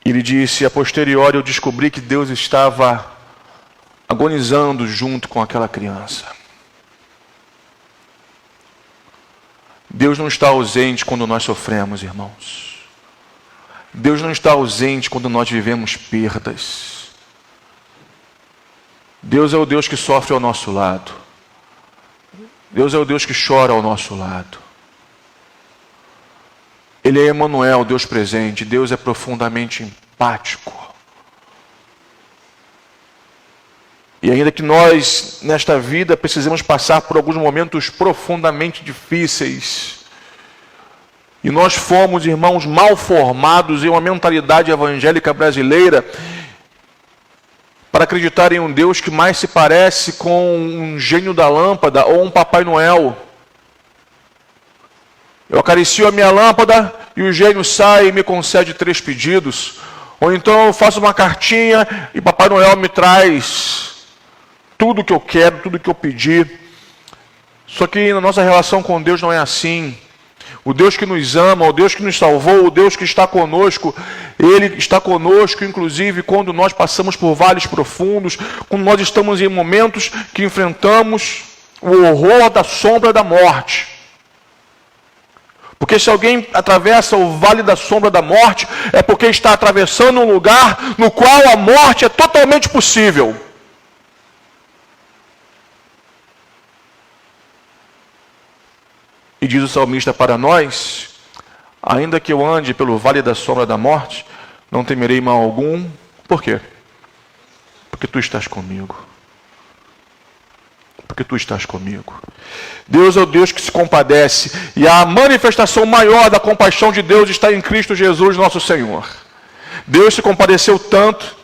Ele disse, a posteriori eu descobri que Deus estava agonizando junto com aquela criança. Deus não está ausente quando nós sofremos, irmãos. Deus não está ausente quando nós vivemos perdas. Deus é o Deus que sofre ao nosso lado. Deus é o Deus que chora ao nosso lado. Ele é Emanuel, Deus presente. Deus é profundamente empático. E ainda que nós, nesta vida, precisemos passar por alguns momentos profundamente difíceis, e nós fomos, irmãos, mal formados em uma mentalidade evangélica brasileira, para acreditar em um Deus que mais se parece com um gênio da lâmpada ou um Papai Noel. Eu acaricio a minha lâmpada e o gênio sai e me concede 3 pedidos. Ou então eu faço uma cartinha e Papai Noel me traz tudo o que eu quero, tudo o que eu pedi. Só que na nossa relação com Deus não é assim. O Deus que nos ama, o Deus que nos salvou, o Deus que está conosco, Ele está conosco, inclusive, quando nós passamos por vales profundos, quando nós estamos em momentos que enfrentamos o horror da sombra da morte. Porque se alguém atravessa o vale da sombra da morte, é porque está atravessando um lugar no qual a morte é totalmente possível. E diz o salmista para nós, ainda que eu ande pelo vale da sombra da morte, não temerei mal algum. Por quê? Porque tu estás comigo. Porque tu estás comigo. Deus é o Deus que se compadece, e a manifestação maior da compaixão de Deus está em Cristo Jesus, nosso Senhor. Deus se compadeceu tanto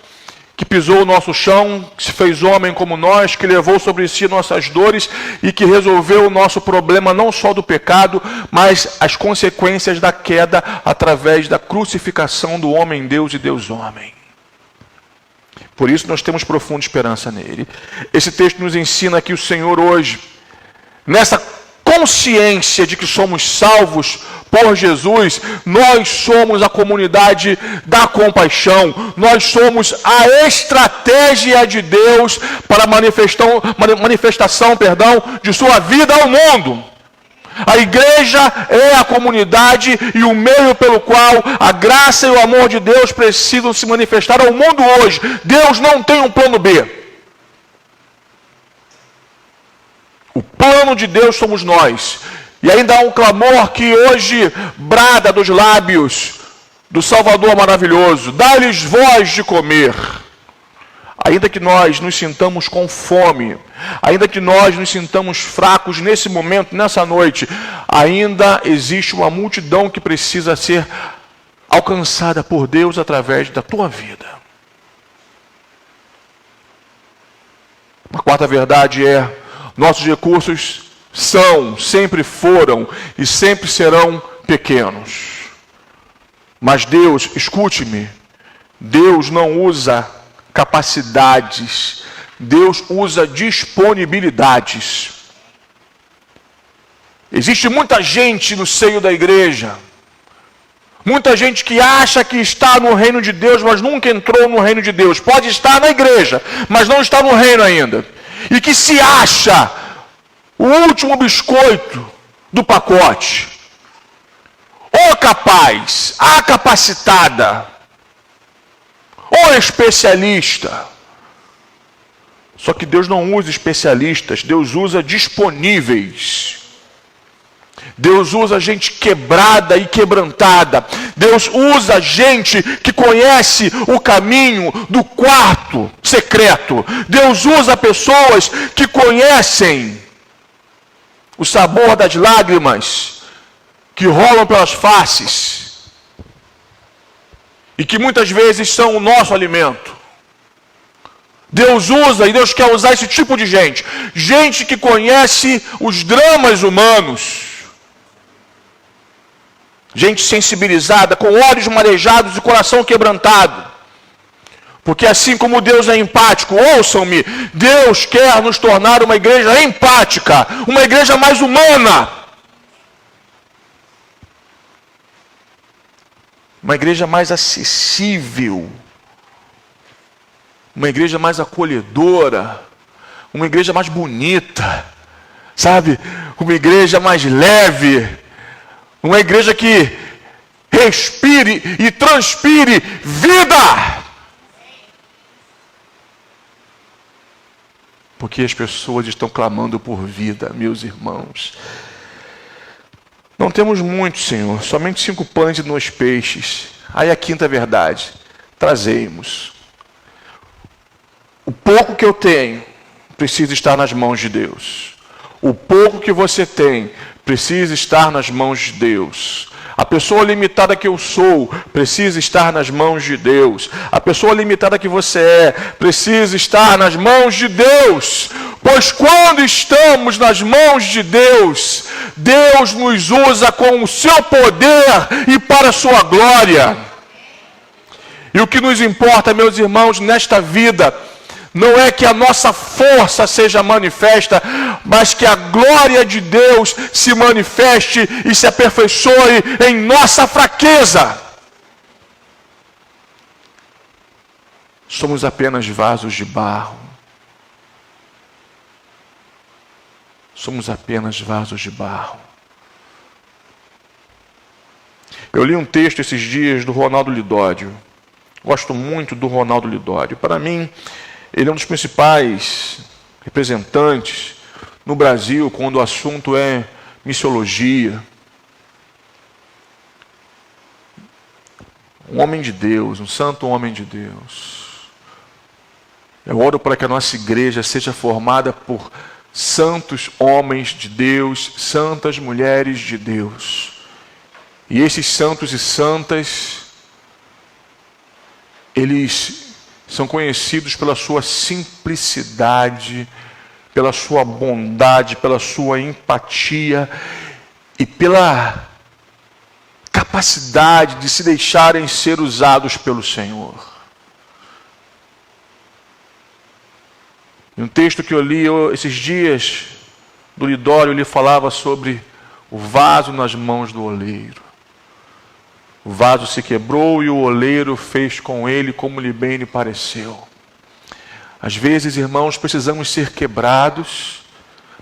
que pisou o nosso chão, que se fez homem como nós, que levou sobre si nossas dores e que resolveu o nosso problema não só do pecado, mas as consequências da queda através da crucificação do homem Deus e Deus homem. Por isso nós temos profunda esperança nele. Esse texto nos ensina que o Senhor hoje, nessa consciência de que somos salvos por Jesus, nós somos a comunidade da compaixão, nós somos a estratégia de Deus para a manifestação de sua vida ao mundo. A igreja é a comunidade e o meio pelo qual a graça e o amor de Deus precisam se manifestar ao mundo hoje. Deus não tem um plano B. O plano de Deus somos nós. E ainda há um clamor que hoje brada dos lábios do Salvador maravilhoso: dá-lhes voz de comer. Ainda que nós nos sintamos com fome, ainda que nós nos sintamos fracos nesse momento, nessa noite, ainda existe uma multidão que precisa ser alcançada por Deus através da tua vida. A quarta verdade é: nossos recursos sempre foram e sempre serão pequenos. Mas Deus, escute-me, Deus não usa capacidades, Deus usa disponibilidades. Existe muita gente no seio da igreja, muita gente que acha que está no reino de Deus, mas nunca entrou no reino de Deus. Pode estar na igreja, mas não está no reino ainda. E que se acha o último biscoito do pacote, ou capaz, a capacitada, ou especialista. Só que Deus não usa especialistas, Deus usa disponíveis. Deus usa gente quebrada e quebrantada. Deus usa gente que conhece o caminho do quarto secreto. Deus usa pessoas que conhecem o sabor das lágrimas que rolam pelas faces e que muitas vezes são o nosso alimento. Deus usa e Deus quer usar esse tipo de gente. Gente que conhece os dramas humanos. Gente sensibilizada, com olhos marejados e coração quebrantado. Porque assim como Deus é empático, ouçam-me, Deus quer nos tornar uma igreja empática, uma igreja mais humana. Uma igreja mais acessível. Uma igreja mais acolhedora. Uma igreja mais bonita. Sabe? Uma igreja mais leve. Uma igreja que respire e transpire vida. Porque as pessoas estão clamando por vida, meus irmãos. Não temos muito, Senhor, somente 5 pães e 2 peixes. Aí a quinta verdade: trazemos. O pouco que eu tenho precisa estar nas mãos de Deus. O pouco que você tem precisa estar nas mãos de Deus. A pessoa limitada que eu sou precisa estar nas mãos de Deus. A pessoa limitada que você é precisa estar nas mãos de Deus. Pois quando estamos nas mãos de Deus, Deus nos usa com o seu poder e para a sua glória. E o que nos importa, meus irmãos, nesta vida, não é que a nossa força seja manifesta, mas que a glória de Deus se manifeste e se aperfeiçoe em nossa fraqueza. Somos apenas vasos de barro. Somos apenas vasos de barro. Eu li um texto esses dias do Ronaldo Lidório. Gosto muito do Ronaldo Lidório. Para mim, ele é um dos principais representantes no Brasil quando o assunto é missiologia. Um homem de Deus, um santo homem de Deus. Eu oro para que a nossa igreja seja formada por santos homens de Deus, santas mulheres de Deus. E esses santos e santas, eles são conhecidos pela sua simplicidade, pela sua bondade, pela sua empatia e pela capacidade de se deixarem ser usados pelo Senhor. Um texto que eu li esses dias do Lidório, ele falava sobre o vaso nas mãos do oleiro. O vaso se quebrou e o oleiro fez com ele como lhe bem lhe pareceu. Às vezes, irmãos, precisamos ser quebrados,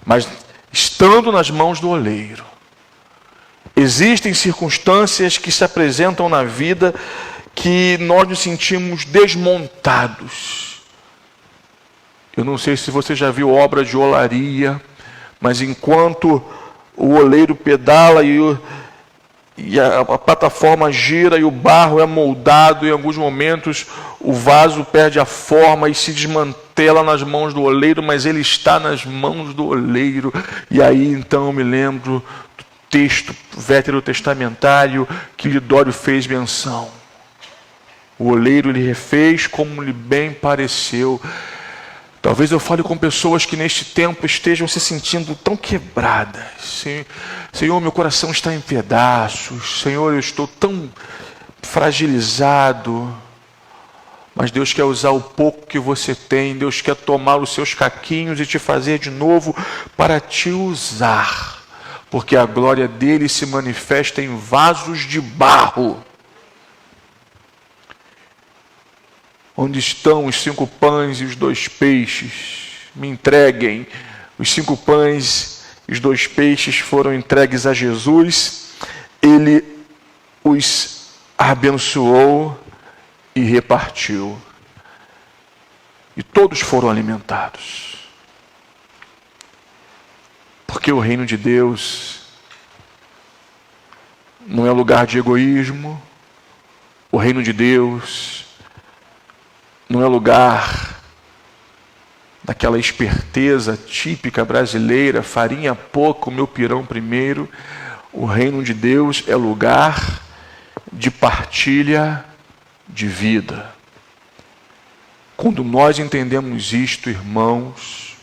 mas estando nas mãos do oleiro. Existem circunstâncias que se apresentam na vida que nós nos sentimos desmontados. Eu não sei se você já viu obra de olaria, mas enquanto o oleiro pedala e a plataforma gira e o barro é moldado, em alguns momentos o vaso perde a forma e se desmantela nas mãos do oleiro, mas ele está nas mãos do oleiro. E aí então eu me lembro do texto veterotestamentário que Lidório fez menção. O oleiro lhe refez como lhe bem pareceu. Talvez eu fale com pessoas que neste tempo estejam se sentindo tão quebradas. Senhor, meu coração está em pedaços. Senhor, eu estou tão fragilizado. Mas Deus quer usar o pouco que você tem. Deus quer tomar os seus caquinhos e te fazer de novo para te usar. Porque a glória dele se manifesta em vasos de barro. Onde estão os 5 pães e os 2 peixes? Me entreguem. Os 5 pães e os 2 peixes foram entregues a Jesus. Ele os abençoou e repartiu. E todos foram alimentados. Porque o reino de Deus não é lugar de egoísmo. O reino de Deus não é lugar daquela esperteza típica brasileira, farinha pouco, meu pirão primeiro. O reino de Deus é lugar de partilha de vida. Quando nós entendemos isto, irmãos,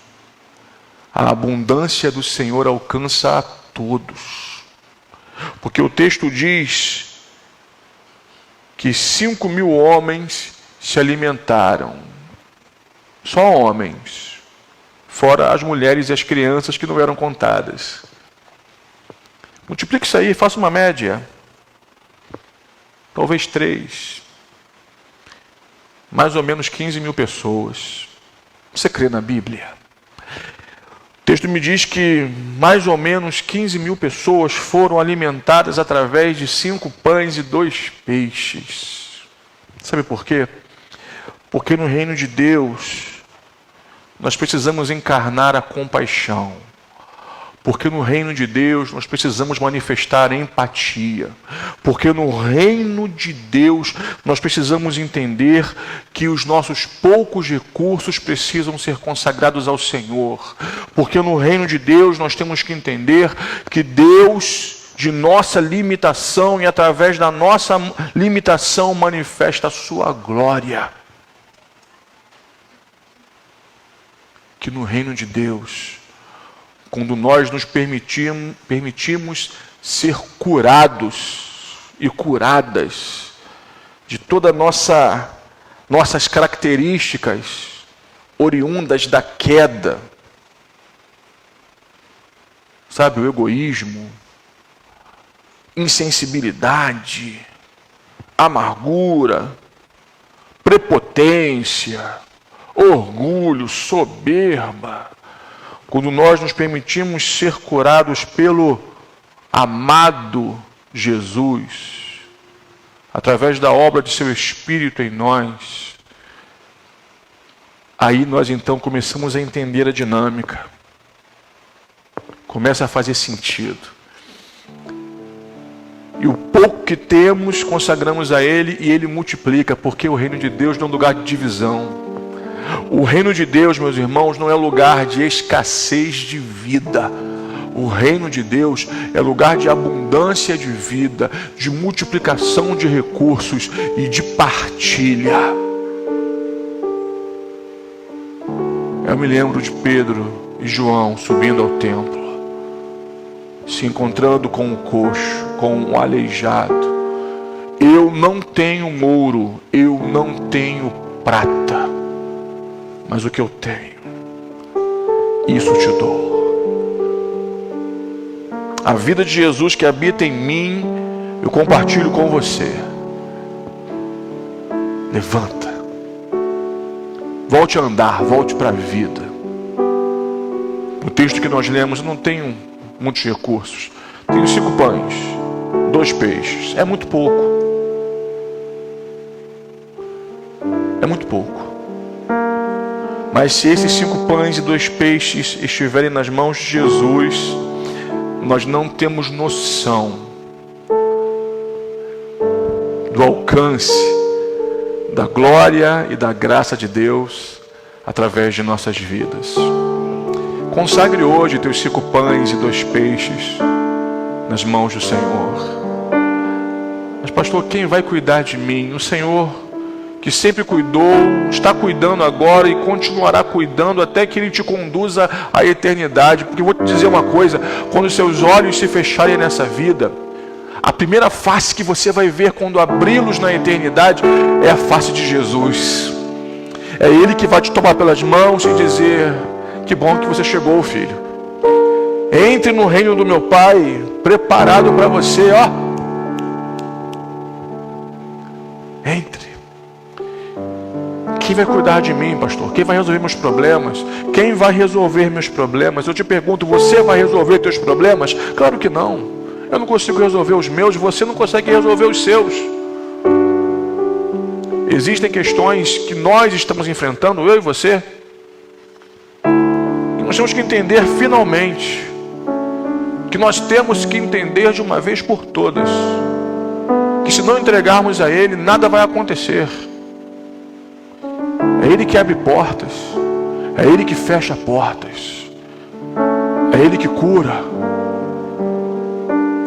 a abundância do Senhor alcança a todos. Porque o texto diz que 5.000 homens se alimentaram. Só homens. Fora as mulheres e as crianças que não eram contadas. Multiplique isso aí, faça uma média. Talvez 3. Mais ou menos 15.000 pessoas. Você crê na Bíblia? O texto me diz que mais ou menos 15.000 pessoas foram alimentadas através de 5 pães e 2 peixes. Sabe por quê? Porque no reino de Deus, nós precisamos encarnar a compaixão. Porque no reino de Deus, nós precisamos manifestar empatia. Porque no reino de Deus, nós precisamos entender que os nossos poucos recursos precisam ser consagrados ao Senhor. Porque no reino de Deus, nós temos que entender que Deus, de nossa limitação e através da nossa limitação, manifesta a sua glória. Que no reino de Deus, quando nós nos permitimos ser curados e curadas de todas nossas características oriundas da queda, sabe, o egoísmo, insensibilidade, amargura, prepotência, orgulho, soberba. Quando nós nos permitimos ser curados pelo amado Jesus, através da obra de seu Espírito em nós, aí nós então começamos a entender a dinâmica. Começa a fazer sentido. E o pouco que temos, consagramos a Ele e Ele multiplica, porque o reino de Deus não é um lugar de divisão. O reino de Deus, meus irmãos, não é lugar de escassez de vida. O reino de Deus é lugar de abundância de vida, de multiplicação de recursos e de partilha. Eu me lembro de Pedro e João subindo ao templo, se encontrando com o coxo, com o aleijado. Eu não tenho ouro, eu não tenho prata, mas o que eu tenho, isso te dou. A vida de Jesus que habita em mim, eu compartilho com você. Levanta. Volte a andar, volte para a vida. O texto que nós lemos, eu não tenho muitos recursos. Tenho 5 pães, 2 peixes. É muito pouco. É muito pouco. Mas se esses 5 pães e 2 peixes estiverem nas mãos de Jesus, nós não temos noção do alcance da glória e da graça de Deus através de nossas vidas. Consagre hoje teus 5 pães e 2 peixes nas mãos do Senhor. Mas pastor, quem vai cuidar de mim? O Senhor, que sempre cuidou, está cuidando agora e continuará cuidando até que Ele te conduza à eternidade. Porque eu vou te dizer uma coisa: quando os seus olhos se fecharem nessa vida, a primeira face que você vai ver quando abri-los na eternidade é a face de Jesus. É Ele que vai te tomar pelas mãos e dizer: que bom que você chegou, filho. Entre no reino do meu Pai, preparado para você, ó. Entre. Quem vai cuidar de mim, pastor? Quem vai resolver meus problemas? Quem vai resolver meus problemas? Eu te pergunto, você vai resolver teus problemas? Claro que não. Eu não consigo resolver os meus, você não consegue resolver os seus. Existem questões que nós estamos enfrentando, eu e você, que nós temos que entender finalmente, que nós temos que entender de uma vez por todas, que se não entregarmos a Ele, nada vai acontecer. É Ele que abre portas, é Ele que fecha portas, é Ele que cura,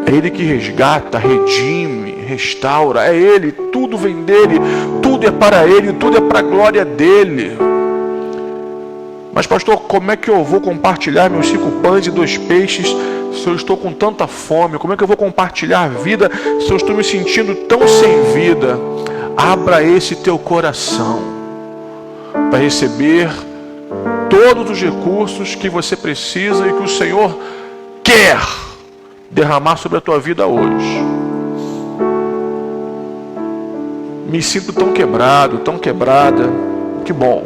é Ele que resgata, redime, restaura, é Ele, tudo vem dEle, tudo é para Ele, tudo é para a glória dEle. Mas pastor, como é que eu vou compartilhar meus 5 pães e 2 peixes se eu estou com tanta fome? Como é que eu vou compartilhar a vida se eu estou me sentindo tão sem vida? Abra esse teu coração para receber todos os recursos que você precisa e que o Senhor quer derramar sobre a tua vida hoje. Me sinto tão quebrado, tão quebrada. Que bom.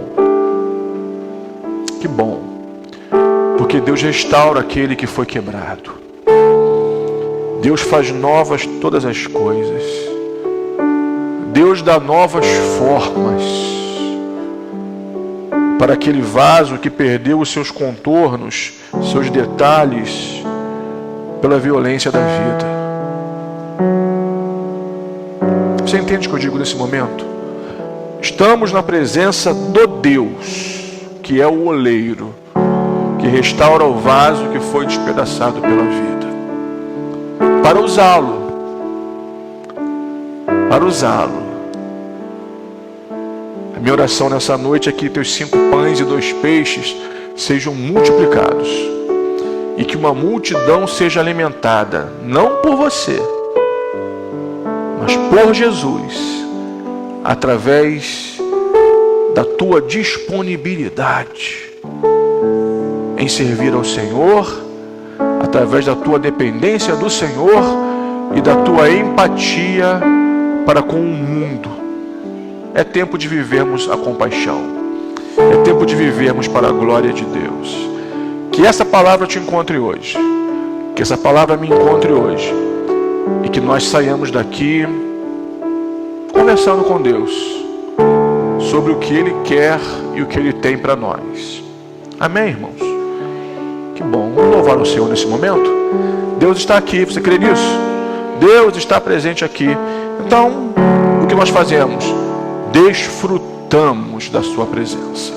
Que bom. Porque Deus restaura aquele que foi quebrado. Deus faz novas todas as coisas. Deus dá novas formas para aquele vaso que perdeu os seus contornos, seus detalhes, pela violência da vida. Você entende o que eu digo nesse momento? Estamos na presença do Deus, que é o oleiro, que restaura o vaso que foi despedaçado pela vida, para usá-lo. Para usá-lo. A minha oração nessa noite é que teus 5 pães e 2 peixes sejam multiplicados e que uma multidão seja alimentada, não por você, mas por Jesus, através da tua disponibilidade em servir ao Senhor, através da tua dependência do Senhor e da tua empatia para com o mundo. É tempo de vivermos a compaixão. É tempo de vivermos para a glória de Deus. Que essa palavra te encontre hoje. Que essa palavra me encontre hoje. E que nós saiamos daqui conversando com Deus sobre o que Ele quer e o que Ele tem para nós. Amém, irmãos? Que bom. Vamos louvar o Senhor nesse momento. Deus está aqui. Você crê nisso? Deus está presente aqui. Então, o que nós fazemos? Desfrutamos da sua presença.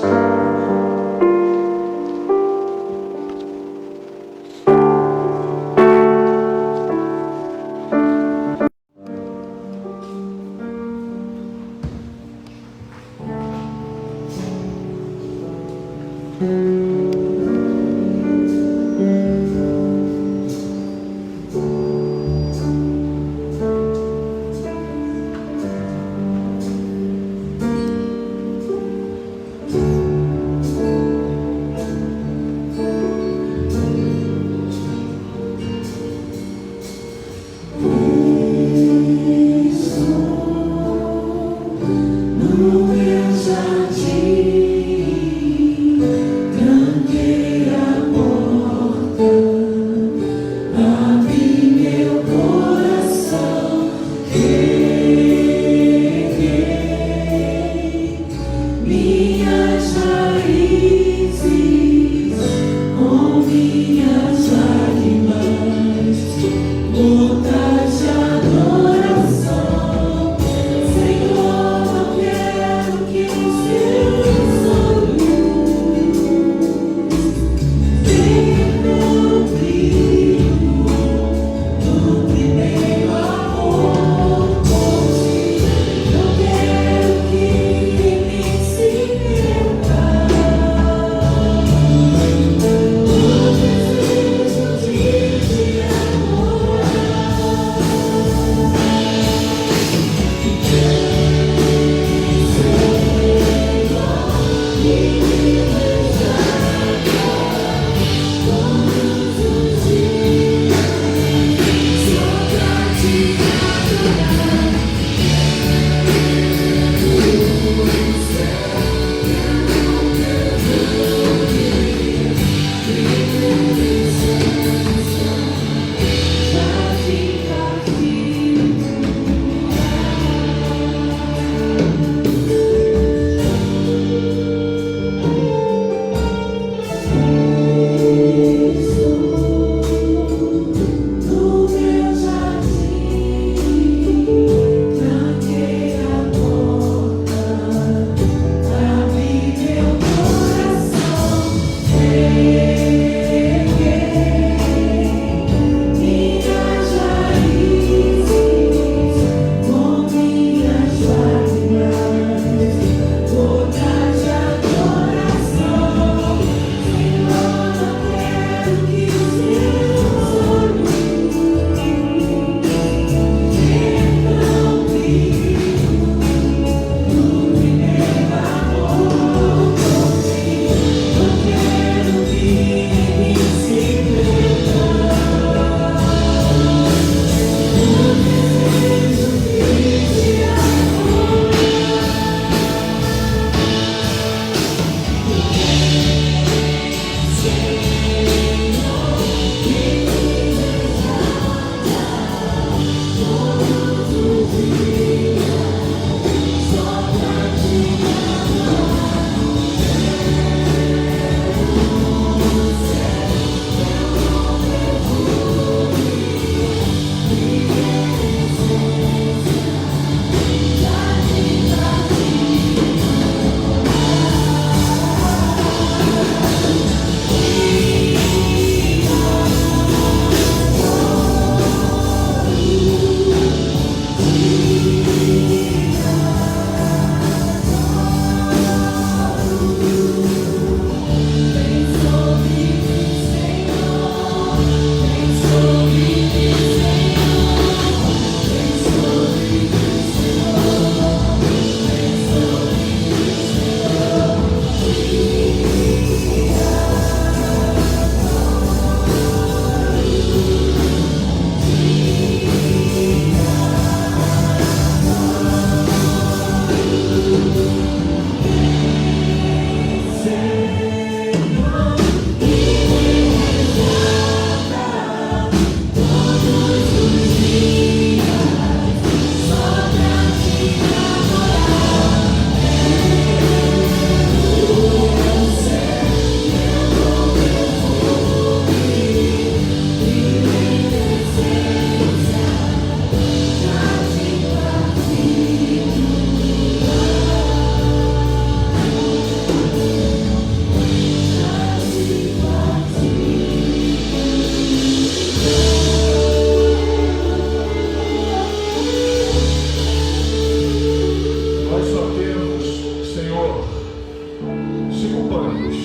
pães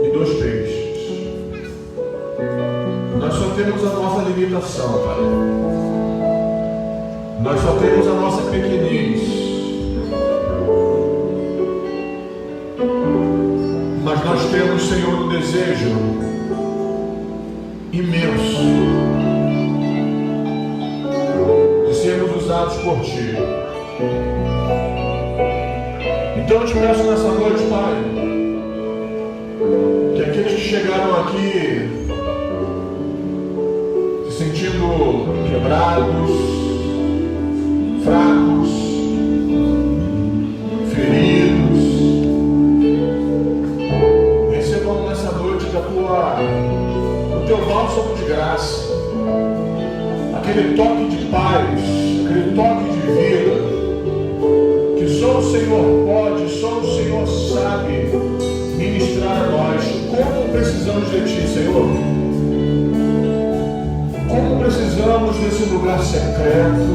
e 2 peixes. Nós só temos a nossa limitação, Pai. Nós só temos a nossa pequenez. Mas nós temos, Senhor, um desejo imenso de sermos usados por Ti. Então eu te peço nessa noite, Pai, que aqueles que chegaram aqui se sentindo quebrados, fracos, feridos, recebam nessa noite o teu bálsamo de graça, aquele toque de paz, aquele toque de vida, que só o Senhor pode, só o Senhor sabe ministrar a nós. Como precisamos de Ti, Senhor. Como precisamos desse lugar secreto,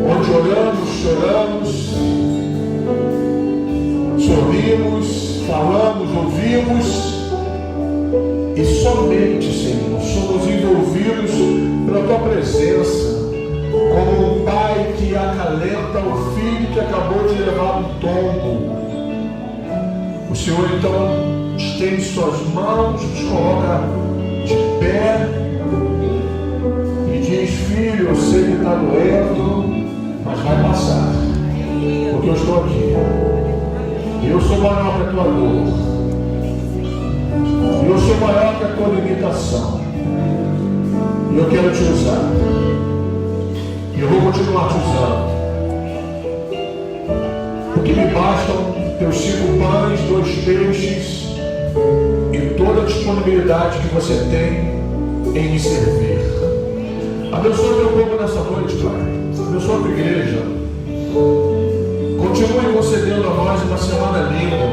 onde oramos, choramos, sorrimos, falamos, ouvimos, e somente, Senhor, somos envolvidos pela Tua presença, como um pai que acalenta o filho que acabou de levar um tombo. O Senhor então estende Suas mãos, nos coloca de pé e diz: filho, eu sei que está doendo, mas vai passar, porque eu estou aqui. Eu sou maior que a tua dor. Eu sou maior que a tua limitação. E eu quero te usar. E eu vou continuar te usando. Porque me bastam teus 5 pães, 2 peixes e toda a disponibilidade que você tem em me servir. Abençoa teu povo nessa noite, Pai. Abençoa a tua igreja. Continue concedendo a nós uma semana linda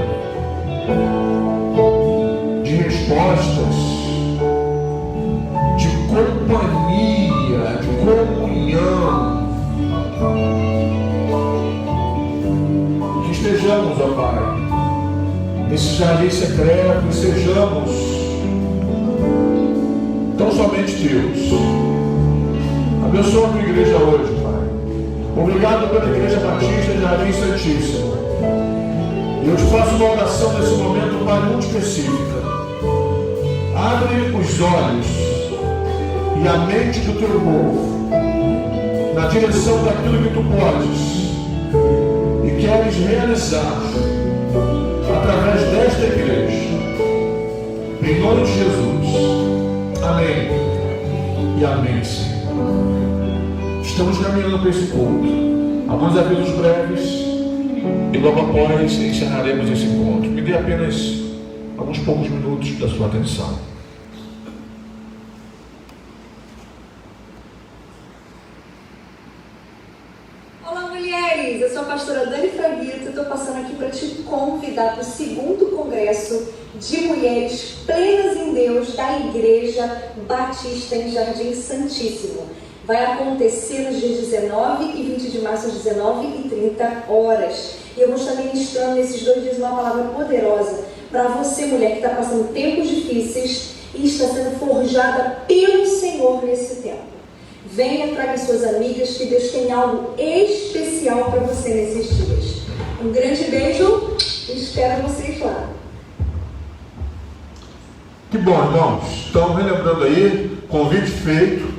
de respostas, de companhia, de comunhão. Que estejamos, ó Pai, nesse jardim secreto, e sejamos tão somente Teus. Abençoa a tua igreja hoje, Pai. Obrigado pela Igreja Batista Jardim Santíssimo. E eu te faço uma oração nesse momento, Pai, muito específica. Abre os olhos e a mente do teu povo na direção daquilo que tu podes e queres realizar através desta igreja. Em nome de Jesus. Amém. E amém, Senhor. Estamos caminhando para esse culto. Alguns avisos breves e logo após encerraremos esse encontro. Me dê apenas alguns poucos minutos da sua atenção. Olá, mulheres! Eu sou a pastora Dani Fraguito e estou passando aqui para te convidar para o 2º Congresso de Mulheres Plenas em Deus da Igreja Batista em Jardim Santíssimo. Vai acontecer nos dias 19 e 20 de março, às 19h30. E eu vou estar ministrando nesses 2 dias uma palavra poderosa para você, mulher, que está passando tempos difíceis e está sendo forjada pelo Senhor nesse tempo. Venha, traga suas amigas, que Deus tem algo especial para você nesses dias. Um grande beijo e espero vocês lá. Que bom, irmãos. Então, relembrando aí, convite feito.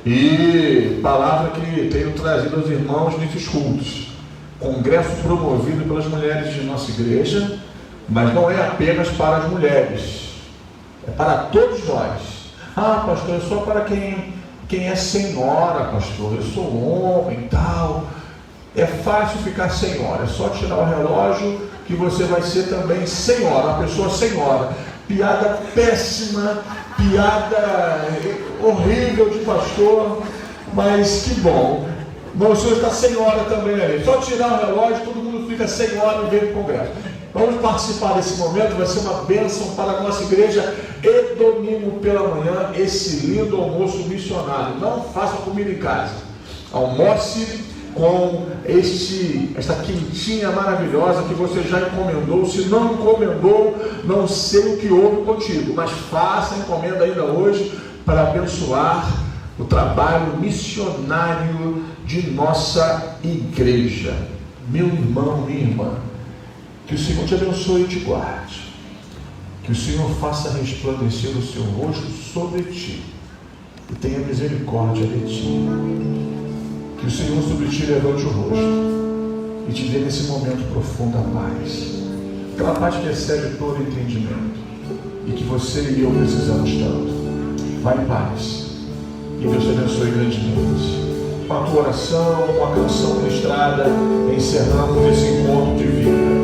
E palavra que tenho trazido aos irmãos nesses cultos. Congresso promovido pelas mulheres de nossa igreja, mas não é apenas para as mulheres, é para todos nós. Ah, pastor, é só para quem é senhora, pastor, eu sou homem e tal. É fácil ficar senhora, é só tirar o relógio que você vai ser também senhora, uma pessoa senhora. Piada péssima, piada horrível de pastor, mas que bom. Bom, o senhor está senhora também aí. Só tirar o relógio, todo mundo fica senhora e vem para o congresso. Vamos participar desse momento, vai ser uma bênção para a nossa igreja. E domingo pela manhã, esse lindo almoço missionário. Não faça comida em casa. Almoce com esta quentinha maravilhosa que você já encomendou. Se não encomendou, não sei o que houve contigo, mas faça a encomenda ainda hoje para abençoar o trabalho missionário de nossa igreja. Meu irmão, minha irmã, que o Senhor te abençoe e te guarde, que o Senhor faça resplandecer o seu rosto sobre ti e tenha misericórdia de ti. Que o Senhor sobre ti levante o rosto e te dê nesse momento profunda paz, aquela paz que excede todo entendimento, e que você e eu precisamos tanto. Vai em paz e Deus te abençoe grandemente. Com a tua oração, com a canção ministrada, encerramos esse encontro de vida.